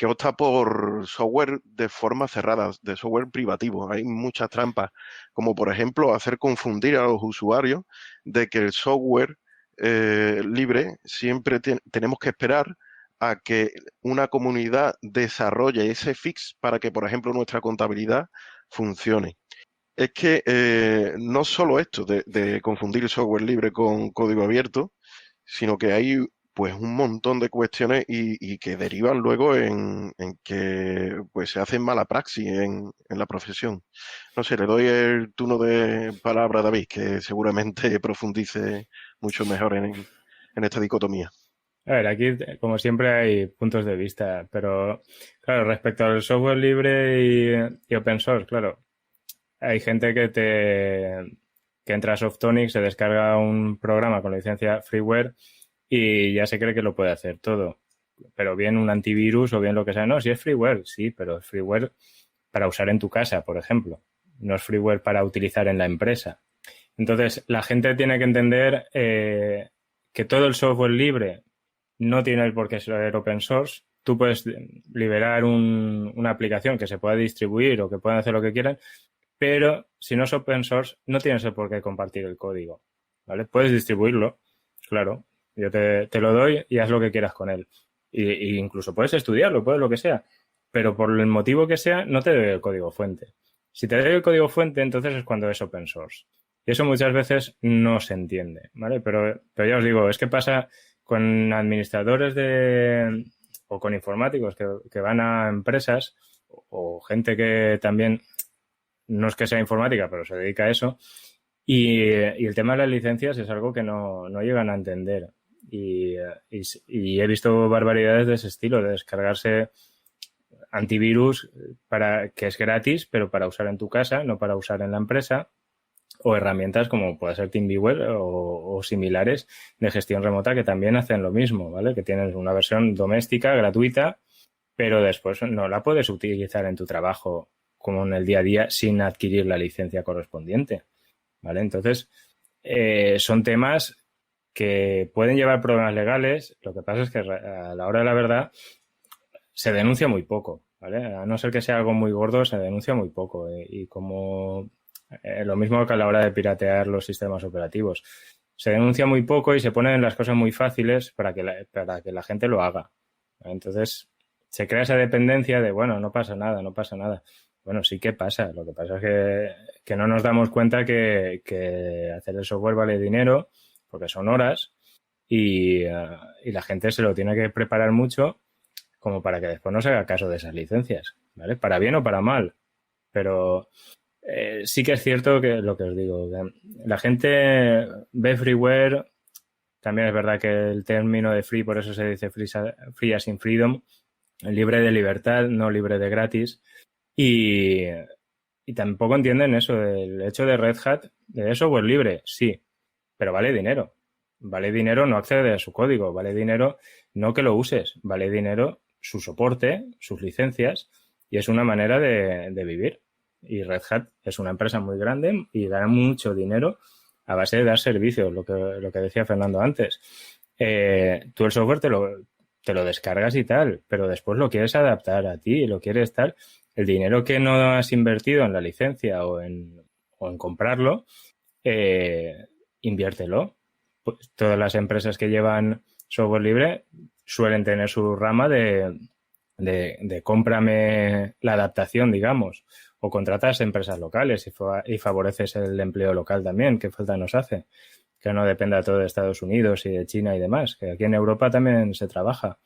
opta por software de forma cerrada, de software privativo. Hay muchas trampas, como por ejemplo hacer confundir a los usuarios de que el software libre siempre tenemos que esperar a que una comunidad desarrolle ese fix para que, por ejemplo, nuestra contabilidad funcione. Es que no solo esto de confundir el software libre con código abierto, sino que hay pues un montón de cuestiones y que derivan luego en que pues se hacen mala praxis en la profesión. No sé, le doy el turno de palabra a David, que seguramente profundice mucho mejor en esta dicotomía. A ver, aquí, como siempre, hay puntos de vista, pero, claro, respecto al software libre y open source, claro, hay gente que entra a Softonic, se descarga un programa con licencia freeware y ya se cree que lo puede hacer todo. Pero bien un antivirus o bien lo que sea. No, si es freeware, sí, pero es freeware para usar en tu casa, por ejemplo. No es freeware para utilizar en la empresa. Entonces, la gente tiene que entender que todo el software libre no tiene el por qué ser open source. Tú puedes liberar una aplicación que se pueda distribuir o que puedan hacer lo que quieran, pero si no es open source, no tienes el por qué compartir el código, ¿vale? Puedes distribuirlo, claro. Yo te lo doy y haz lo que quieras con él. Y incluso puedes estudiarlo, puedes lo que sea. Pero por el motivo que sea, no te doy el código fuente. Si te doy el código fuente, entonces es cuando es open source. Y eso muchas veces no se entiende, ¿vale? Pero ya os digo, es que pasa con administradores o con informáticos que van a empresas o gente que también no es que sea informática, pero se dedica a eso, Y el tema de las licencias es algo que no llegan a entender. Y he visto barbaridades de ese estilo, de descargarse antivirus que es gratis, pero para usar en tu casa, no para usar en la empresa, o herramientas como puede ser TeamViewer o similares de gestión remota que también hacen lo mismo, ¿vale? Que tienes una versión doméstica, gratuita, pero después no la puedes utilizar en tu trabajo como en el día a día sin adquirir la licencia correspondiente, ¿vale? Entonces, son temas que pueden llevar problemas legales. Lo que pasa es que a la hora de la verdad se denuncia muy poco, ¿vale? A no ser que sea algo muy gordo, se denuncia muy poco. Y como lo mismo que a la hora de piratear los sistemas operativos. Se denuncia muy poco y se ponen las cosas muy fáciles para que la gente lo haga. Entonces, se crea esa dependencia de, bueno, no pasa nada, no pasa nada. Bueno, sí que pasa. Lo que pasa es que no nos damos cuenta que hacer el software vale dinero, porque son horas, y la gente se lo tiene que preparar mucho como para que después no se haga caso de esas licencias, ¿vale? Para bien o para mal. Pero sí que es cierto que lo que os digo, que la gente ve freeware, también es verdad que el término de free, por eso se dice free as in freedom, libre de libertad, no libre de gratis, y tampoco entienden eso, el hecho de Red Hat, de software libre, sí, pero vale dinero. Vale dinero no acceder a su código, vale dinero no que lo uses, vale dinero su soporte, sus licencias, y es una manera de vivir. Y Red Hat es una empresa muy grande y gana mucho dinero a base de dar servicios, lo que decía Fernando antes. Tú el software te lo descargas y tal, pero después lo quieres adaptar a ti, lo quieres tal. El dinero que no has invertido en la licencia o en comprarlo, inviértelo. Pues todas las empresas que llevan software libre suelen tener su rama de cómprame la adaptación, digamos, o contratas empresas locales y favoreces el empleo local también, que falta nos hace, que no dependa todo de Estados Unidos y de China y demás, que aquí en Europa también se trabaja.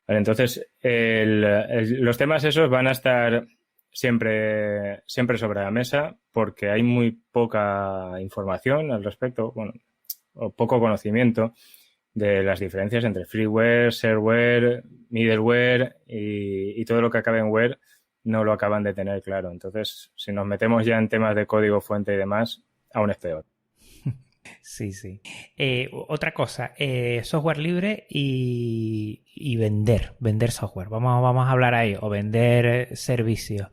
Vale, entonces, los temas esos van a estar siempre sobre la mesa porque hay muy poca información al respecto, bueno, o poco conocimiento de las diferencias entre freeware, shareware, middleware y todo lo que acabe en ware no lo acaban de tener claro. Entonces, si nos metemos ya en temas de código fuente y demás, aún es peor. Sí, sí. Otra cosa, software libre y vender software. Vamos a hablar ahí, o vender servicios.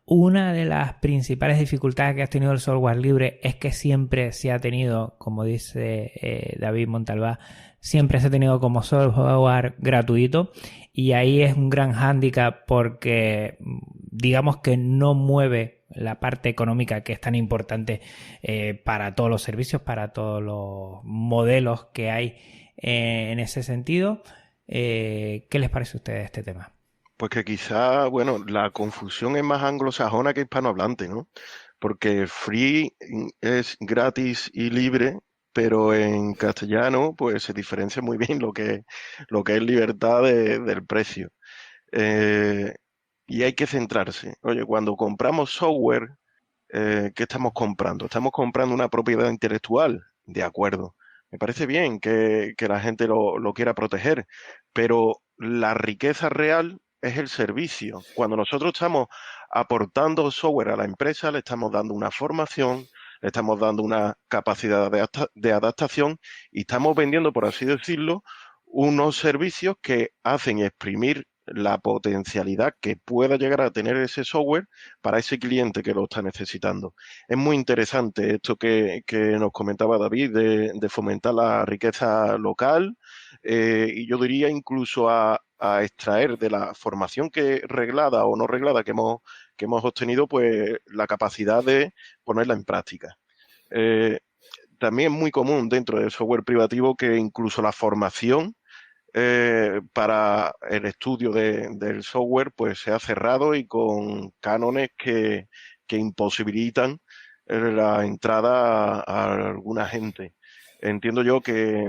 Una de las principales dificultades que has tenido el software libre es que siempre se ha tenido, como dice David Montalbán, siempre se ha tenido como software gratuito, y ahí es un gran hándicap porque digamos que no mueve la parte económica que es tan importante para todos los servicios, para todos los modelos que hay en ese sentido. ¿Qué les parece a ustedes este tema? Pues que quizá, bueno, la confusión es más anglosajona que hispanohablante, ¿no? Porque free es gratis y libre, pero en castellano pues se diferencia muy bien lo que es libertad del precio. Eh, y hay que centrarse. Oye, cuando compramos software, ¿qué estamos comprando? Estamos comprando una propiedad intelectual, de acuerdo. Me parece bien que la gente lo quiera proteger, pero la riqueza real es el servicio. Cuando nosotros estamos aportando software a la empresa, le estamos dando una formación, le estamos dando una capacidad de adaptación y estamos vendiendo, por así decirlo, unos servicios que hacen exprimir la potencialidad que pueda llegar a tener ese software para ese cliente que lo está necesitando. Es muy interesante esto que nos comentaba David de fomentar la riqueza local, y yo diría incluso a extraer de la formación que reglada o no reglada que hemos obtenido, pues la capacidad de ponerla en práctica. También es muy común dentro del software privativo que incluso la formación para el estudio del software pues se ha cerrado y con cánones que imposibilitan la entrada a alguna gente. Entiendo yo que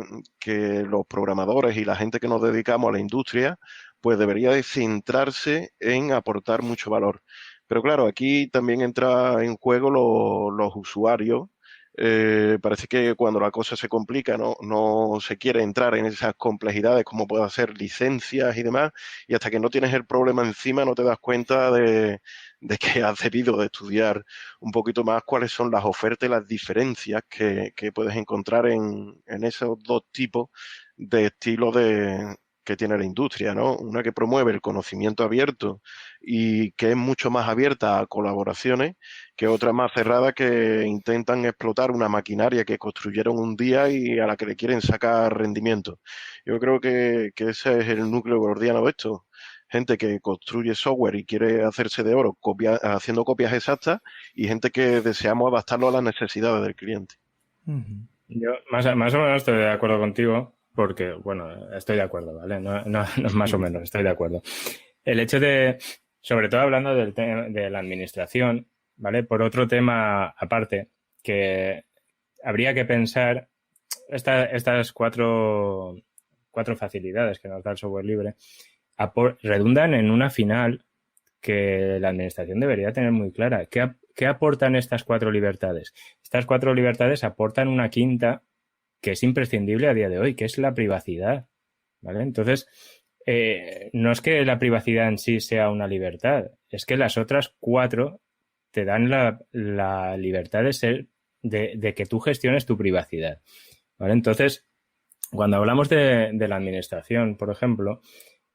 los programadores y la gente que nos dedicamos a la industria pues debería de centrarse en aportar mucho valor. Pero claro, aquí también entra en juego los usuarios, Parece que cuando la cosa se complica, no se quiere entrar en esas complejidades como puede ser licencias y demás, y hasta que no tienes el problema encima no te das cuenta de que has debido de estudiar un poquito más cuáles son las ofertas y las diferencias que puedes encontrar en esos dos tipos de estilos que tiene la industria, ¿no? Una que promueve el conocimiento abierto y que es mucho más abierta a colaboraciones, que otra más cerrada que intentan explotar una maquinaria que construyeron un día y a la que le quieren sacar rendimiento. Yo creo que ese es el núcleo gordiano de esto. Gente que construye software y quiere hacerse de oro haciendo copias exactas, y gente que deseamos adaptarlo a las necesidades del cliente. Yo más o menos estoy de acuerdo contigo, porque, bueno, estoy de acuerdo, ¿vale? No es más o menos, estoy de acuerdo. El hecho de, sobre todo hablando de la administración, ¿vale? Por otro tema aparte, que habría que pensar estas cuatro facilidades que nos da el software libre redundan en una final que la administración debería tener muy clara. ¿Qué aportan estas 4 libertades? Estas 4 libertades aportan una quinta que es imprescindible a día de hoy, que es la privacidad, ¿vale? Entonces, no es que la privacidad en sí sea una libertad, es que las otras 4 te dan la libertad de que tú gestiones tu privacidad, ¿vale? Entonces, cuando hablamos de la administración, por ejemplo,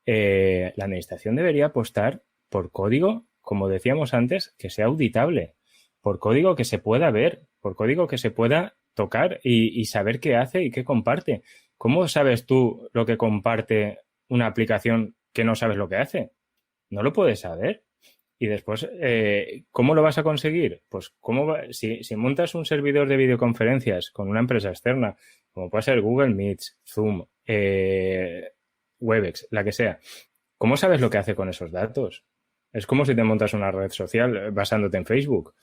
la administración debería apostar por código, como decíamos antes, que sea auditable, por código que se pueda ver, por código que se pueda tocar y saber qué hace y qué comparte. ¿Cómo sabes tú lo que comparte una aplicación que no sabes lo que hace? No lo puedes saber. Y después, ¿cómo lo vas a conseguir? Pues si montas un servidor de videoconferencias con una empresa externa, como puede ser Google Meets, Zoom, Webex, la que sea, ¿cómo sabes lo que hace con esos datos? Es como si te montas una red social basándote en Facebook.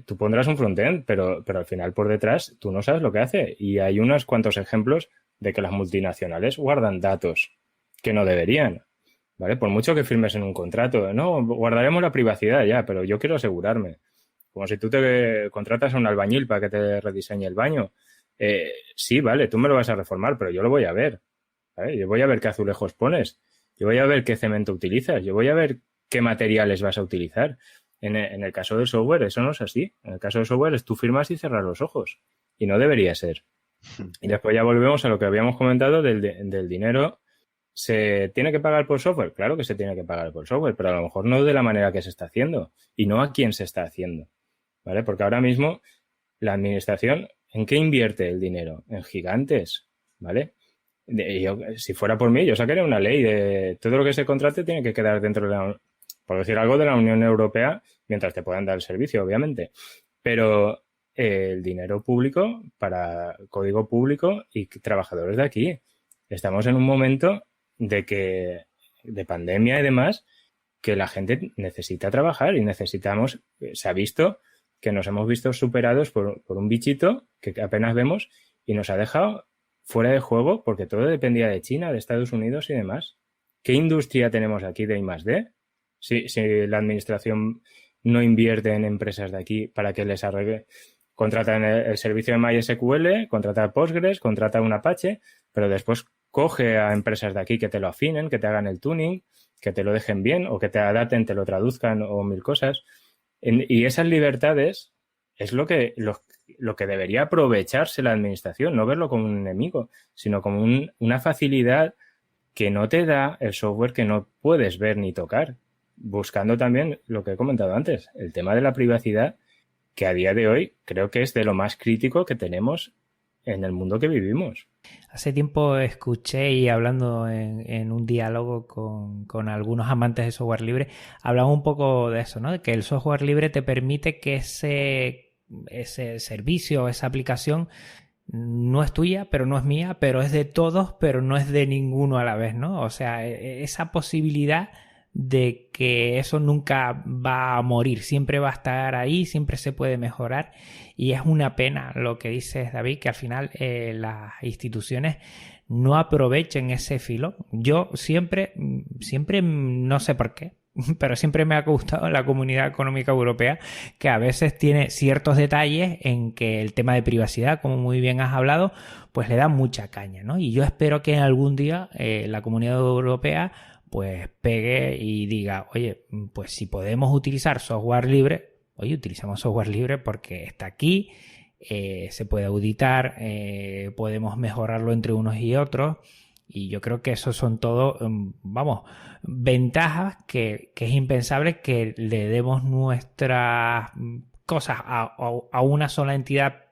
Tú pondrás un frontend, pero al final por detrás tú no sabes lo que hace. Y hay unos cuantos ejemplos de que las multinacionales guardan datos que no deberían, ¿vale? Por mucho que firmes en un contrato, no, guardaremos la privacidad ya, pero yo quiero asegurarme. Como si tú te contratas a un albañil para que te rediseñe el baño. Sí, vale, tú me lo vas a reformar, pero yo lo voy a ver, ¿vale? Yo voy a ver qué azulejos pones, yo voy a ver qué cemento utilizas, yo voy a ver qué materiales vas a utilizar. En el caso del software eso no es así. En el caso del software es tú firmas y cerrar los ojos. Y no debería ser. Y después ya volvemos a lo que habíamos comentado del dinero. ¿Se tiene que pagar por software? Claro que se tiene que pagar por software, pero a lo mejor no de la manera que se está haciendo y no a quién se está haciendo, ¿vale? Porque ahora mismo la administración, ¿en qué invierte el dinero? En gigantes, ¿vale? Si fuera por mí, yo sacaría una ley de todo lo que se contrate tiene que quedar dentro de por decir algo, de la Unión Europea, mientras te puedan dar el servicio, obviamente. Pero el dinero público para código público y trabajadores de aquí. Estamos en un momento de pandemia y demás, que la gente necesita trabajar y necesitamos, se ha visto que nos hemos visto superados por un bichito que apenas vemos y nos ha dejado fuera de juego porque todo dependía de China, de Estados Unidos y demás. ¿Qué industria tenemos aquí de I+D? Si la administración no invierte en empresas de aquí para que les arregle, contratan el servicio de MySQL, contrata Postgres, contrata un Apache, pero después coge a empresas de aquí que te lo afinen, que te hagan el tuning, que te lo dejen bien o que te adapten, te lo traduzcan o 1000 cosas. Y esas libertades es lo que debería aprovecharse la administración, no verlo como un enemigo, sino como una facilidad que no te da el software que no puedes ver ni tocar. Buscando también lo que he comentado antes, el tema de la privacidad, que a día de hoy creo que es de lo más crítico que tenemos en el mundo que vivimos. Hace tiempo escuché y hablando en un diálogo con algunos amantes de software libre, hablaba un poco de eso, ¿no? De que el software libre te permite que ese servicio, esa aplicación no es tuya, pero no es mía, pero es de todos, pero no es de ninguno a la vez, ¿no? O sea, esa posibilidad de que eso nunca va a morir, siempre va a estar ahí, siempre se puede mejorar y es una pena lo que dices, David, que al final las instituciones no aprovechen ese filo. Yo siempre, no sé por qué, pero siempre me ha gustado la Comunidad Económica Europea, que a veces tiene ciertos detalles en que el tema de privacidad, como muy bien has hablado, pues le da mucha caña, ¿no? Y yo espero que algún día la Comunidad Europea pues pegue y diga, oye, pues si podemos utilizar software libre, oye, utilizamos software libre porque está aquí, se puede auditar, podemos mejorarlo entre unos y otros. Y yo creo que esos son todo, vamos, ventajas que es impensable que le demos nuestras cosas a una sola entidad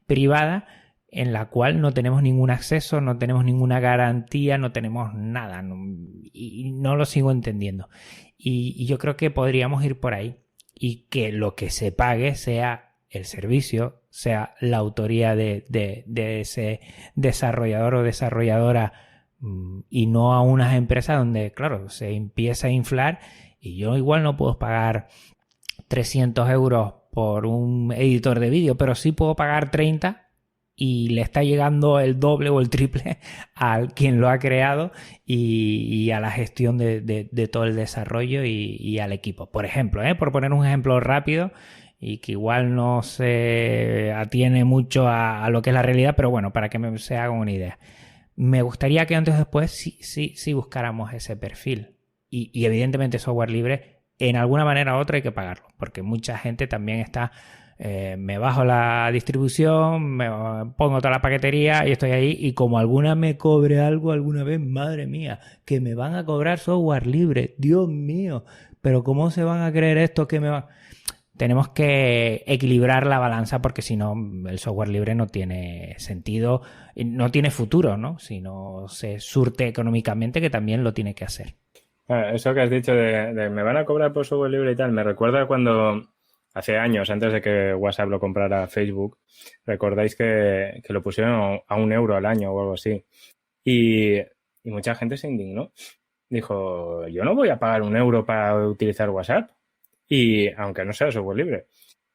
privada en la cual no tenemos ningún acceso, no tenemos ninguna garantía, no tenemos nada. Y no lo sigo entendiendo. Y yo creo que podríamos ir por ahí y que lo que se pague sea el servicio, sea la autoría de ese desarrollador o desarrolladora, y no a unas empresas donde, claro, se empieza a inflar y yo igual no puedo pagar 300 euros por un editor de vídeo, pero sí puedo pagar 30 y le está llegando el doble o el triple a quien lo ha creado y a la gestión de todo el desarrollo y al equipo. Por ejemplo, por poner un ejemplo rápido y que igual no se atiene mucho a lo que es la realidad, pero bueno, para que se hagan una idea. Me gustaría que antes o después sí buscáramos ese perfil. Y evidentemente software libre, en alguna manera u otra hay que pagarlo, porque mucha gente también está, me bajo la distribución, me pongo toda la paquetería y estoy ahí, y como alguna me cobre algo alguna vez, madre mía, que me van a cobrar software libre, Dios mío, pero ¿cómo se van a creer esto que me va...? Tenemos que equilibrar la balanza porque si no el software libre no tiene sentido, no tiene futuro, ¿no? Si no se surte económicamente, que también lo tiene que hacer. Eso que has dicho de me van a cobrar por software libre y tal, me recuerda cuando hace años, antes de que WhatsApp lo comprara Facebook, recordáis que lo pusieron a €1 al año o algo así. Y mucha gente se indignó. Dijo, yo no voy a pagar €1 para utilizar WhatsApp. Y aunque no sea software libre.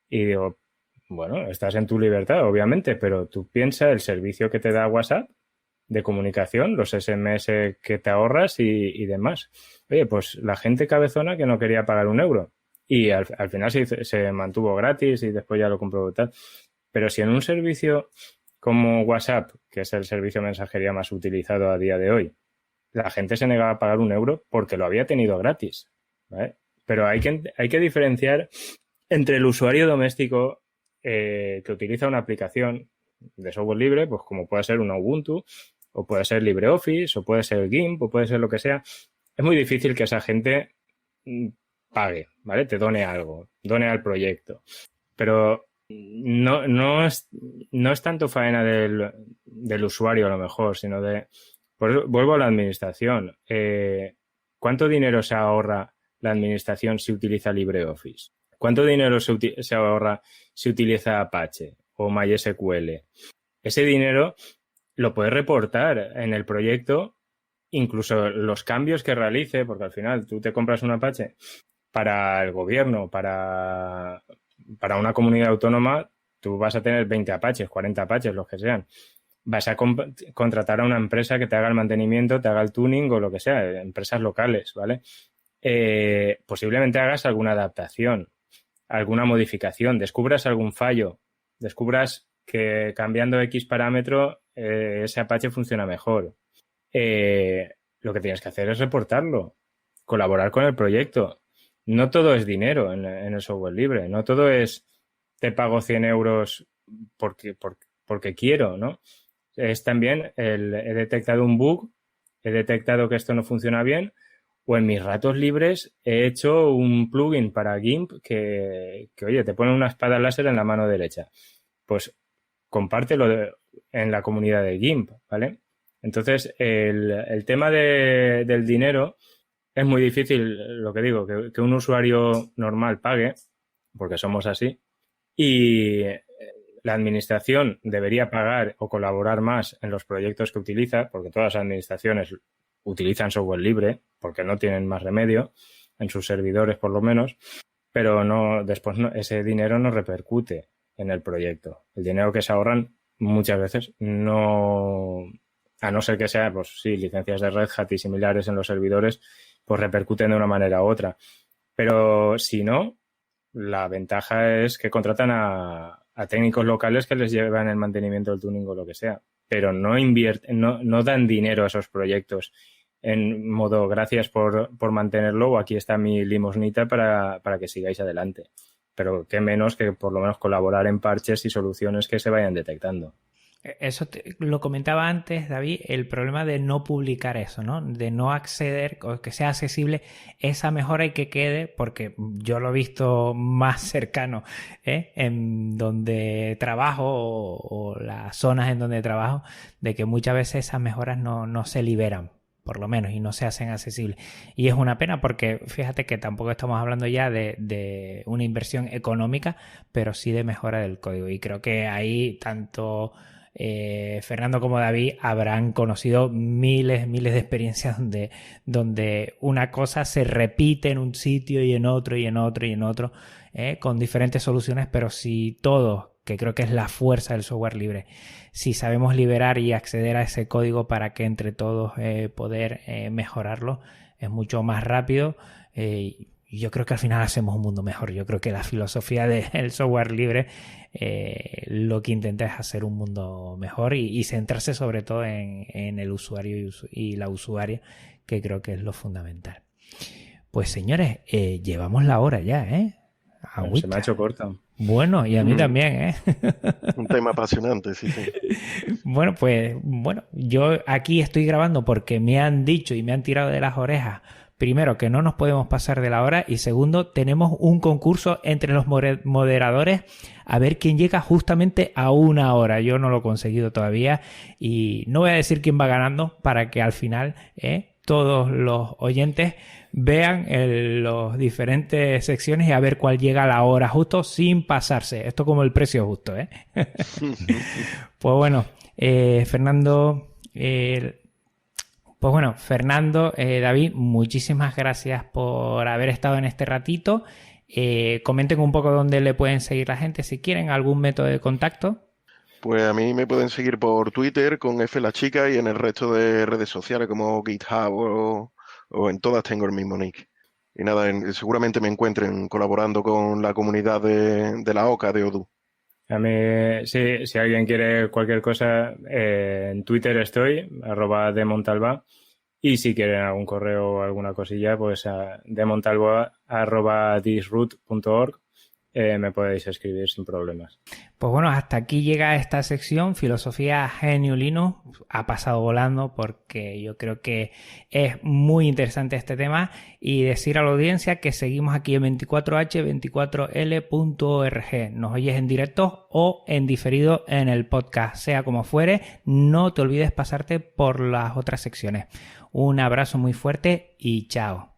Y digo, bueno, estás en tu libertad, obviamente, pero tú piensas el servicio que te da WhatsApp de comunicación, los SMS que te ahorras y demás. Oye, pues la gente cabezona que no quería pagar €1. Y al final se mantuvo gratis y después ya lo compró tal. Pero si en un servicio como WhatsApp, que es el servicio de mensajería más utilizado a día de hoy, la gente se negaba a pagar €1 porque lo había tenido gratis, ¿vale? Pero hay que diferenciar entre el usuario doméstico que utiliza una aplicación de software libre, pues como puede ser una Ubuntu, o puede ser LibreOffice, o puede ser GIMP, o puede ser lo que sea. Es muy difícil que esa gente pague, ¿vale? Te done algo, done al proyecto. Pero no es tanto faena del usuario a lo mejor, sino de... Pues vuelvo a la administración. ¿Cuánto dinero se ahorra la administración si utiliza LibreOffice? ¿Cuánto dinero se ahorra si utiliza Apache o MySQL? Ese dinero lo puedes reportar en el proyecto, incluso los cambios que realice, porque al final tú te compras un Apache para el gobierno, para una comunidad autónoma, tú vas a tener 20 Apaches, 40 Apaches, los que sean. Vas a contratar a una empresa que te haga el mantenimiento, te haga el tuning o lo que sea, empresas locales, ¿vale? Posiblemente hagas alguna adaptación, alguna modificación, descubras algún fallo, descubras que cambiando X parámetro ese Apache funciona mejor. Lo que tienes que hacer es reportarlo, colaborar con el proyecto. No todo es dinero en el software libre, no todo es te pago 100 euros porque quiero, ¿no? Es también he detectado un bug, he detectado que esto no funciona bien, o en mis ratos libres he hecho un plugin para GIMP que oye, te pone una espada láser en la mano derecha. Pues compártelo en la comunidad de GIMP, ¿vale? Entonces, el tema del dinero es muy difícil, lo que digo, que un usuario normal pague, porque somos así, y la administración debería pagar o colaborar más en los proyectos que utiliza, porque todas las administraciones utilizan software libre, porque no tienen más remedio, en sus servidores por lo menos, pero después ese dinero no repercute en el proyecto. El dinero que se ahorran muchas veces no, a no ser que sea, pues sí, licencias de Red Hat y similares en los servidores, pues repercuten de una manera u otra. Pero si no, la ventaja es que contratan a técnicos locales que les llevan el mantenimiento del tuning o lo que sea, pero no dan dinero a esos proyectos en modo gracias por mantenerlo, o aquí está mi limosnita para que sigáis adelante. Pero qué menos que por lo menos colaborar en parches y soluciones que se vayan detectando. Eso lo comentaba antes, David, el problema de no publicar eso, ¿no? De no acceder o que sea accesible esa mejora y que quede, porque yo lo he visto más cercano, en donde trabajo o las zonas en donde trabajo, de que muchas veces esas mejoras no se liberan, por lo menos, y no se hacen accesibles. Y es una pena porque fíjate que tampoco estamos hablando ya de una inversión económica, pero sí de mejora del código. Y creo que ahí tanto Fernando como David habrán conocido miles de experiencias donde una cosa se repite en un sitio y en otro y en otro y en otro, con diferentes soluciones, pero si todos, que creo que es la fuerza del software libre, si sabemos liberar y acceder a ese código para que entre todos poder mejorarlo, es mucho más rápido. Yo creo que al final hacemos un mundo mejor. Yo creo que la filosofía del software libre lo que intenta es hacer un mundo mejor y centrarse sobre todo en el usuario y la usuaria, que creo que es lo fundamental. Pues señores, llevamos la hora ya, Bueno, se me ha hecho corta. Bueno, y a mí también, Un tema apasionante, sí. Bueno, yo aquí estoy grabando porque me han dicho y me han tirado de las orejas. Primero, que no nos podemos pasar de la hora, y segundo, tenemos un concurso entre los moderadores a ver quién llega justamente a 1 hora. Yo no lo he conseguido todavía y no voy a decir quién va ganando para que al final todos los oyentes vean las diferentes secciones y a ver cuál llega a la hora justo sin pasarse. Esto como el precio justo, Pues bueno, Fernando... David, muchísimas gracias por haber estado en este ratito. Comenten un poco dónde le pueden seguir la gente, si quieren, algún método de contacto. Pues a mí me pueden seguir por Twitter con F la chica, y en el resto de redes sociales como GitHub o en todas tengo el mismo nick. Y nada, seguramente me encuentren colaborando con la comunidad de la OCA de Odoo. A mí, si alguien quiere cualquier cosa, en Twitter estoy, @demontalva, y si quieren algún correo o alguna cosilla, pues a demontalva@disroot.org, me podéis escribir sin problemas. Pues bueno, hasta aquí llega esta sección, Filosofía GNU Linux. Ha pasado volando porque yo creo que es muy interesante este tema, y decir a la audiencia que seguimos aquí en 24h24l.org. Nos oyes en directo o en diferido en el podcast, sea como fuere. No te olvides pasarte por las otras secciones. Un abrazo muy fuerte y chao.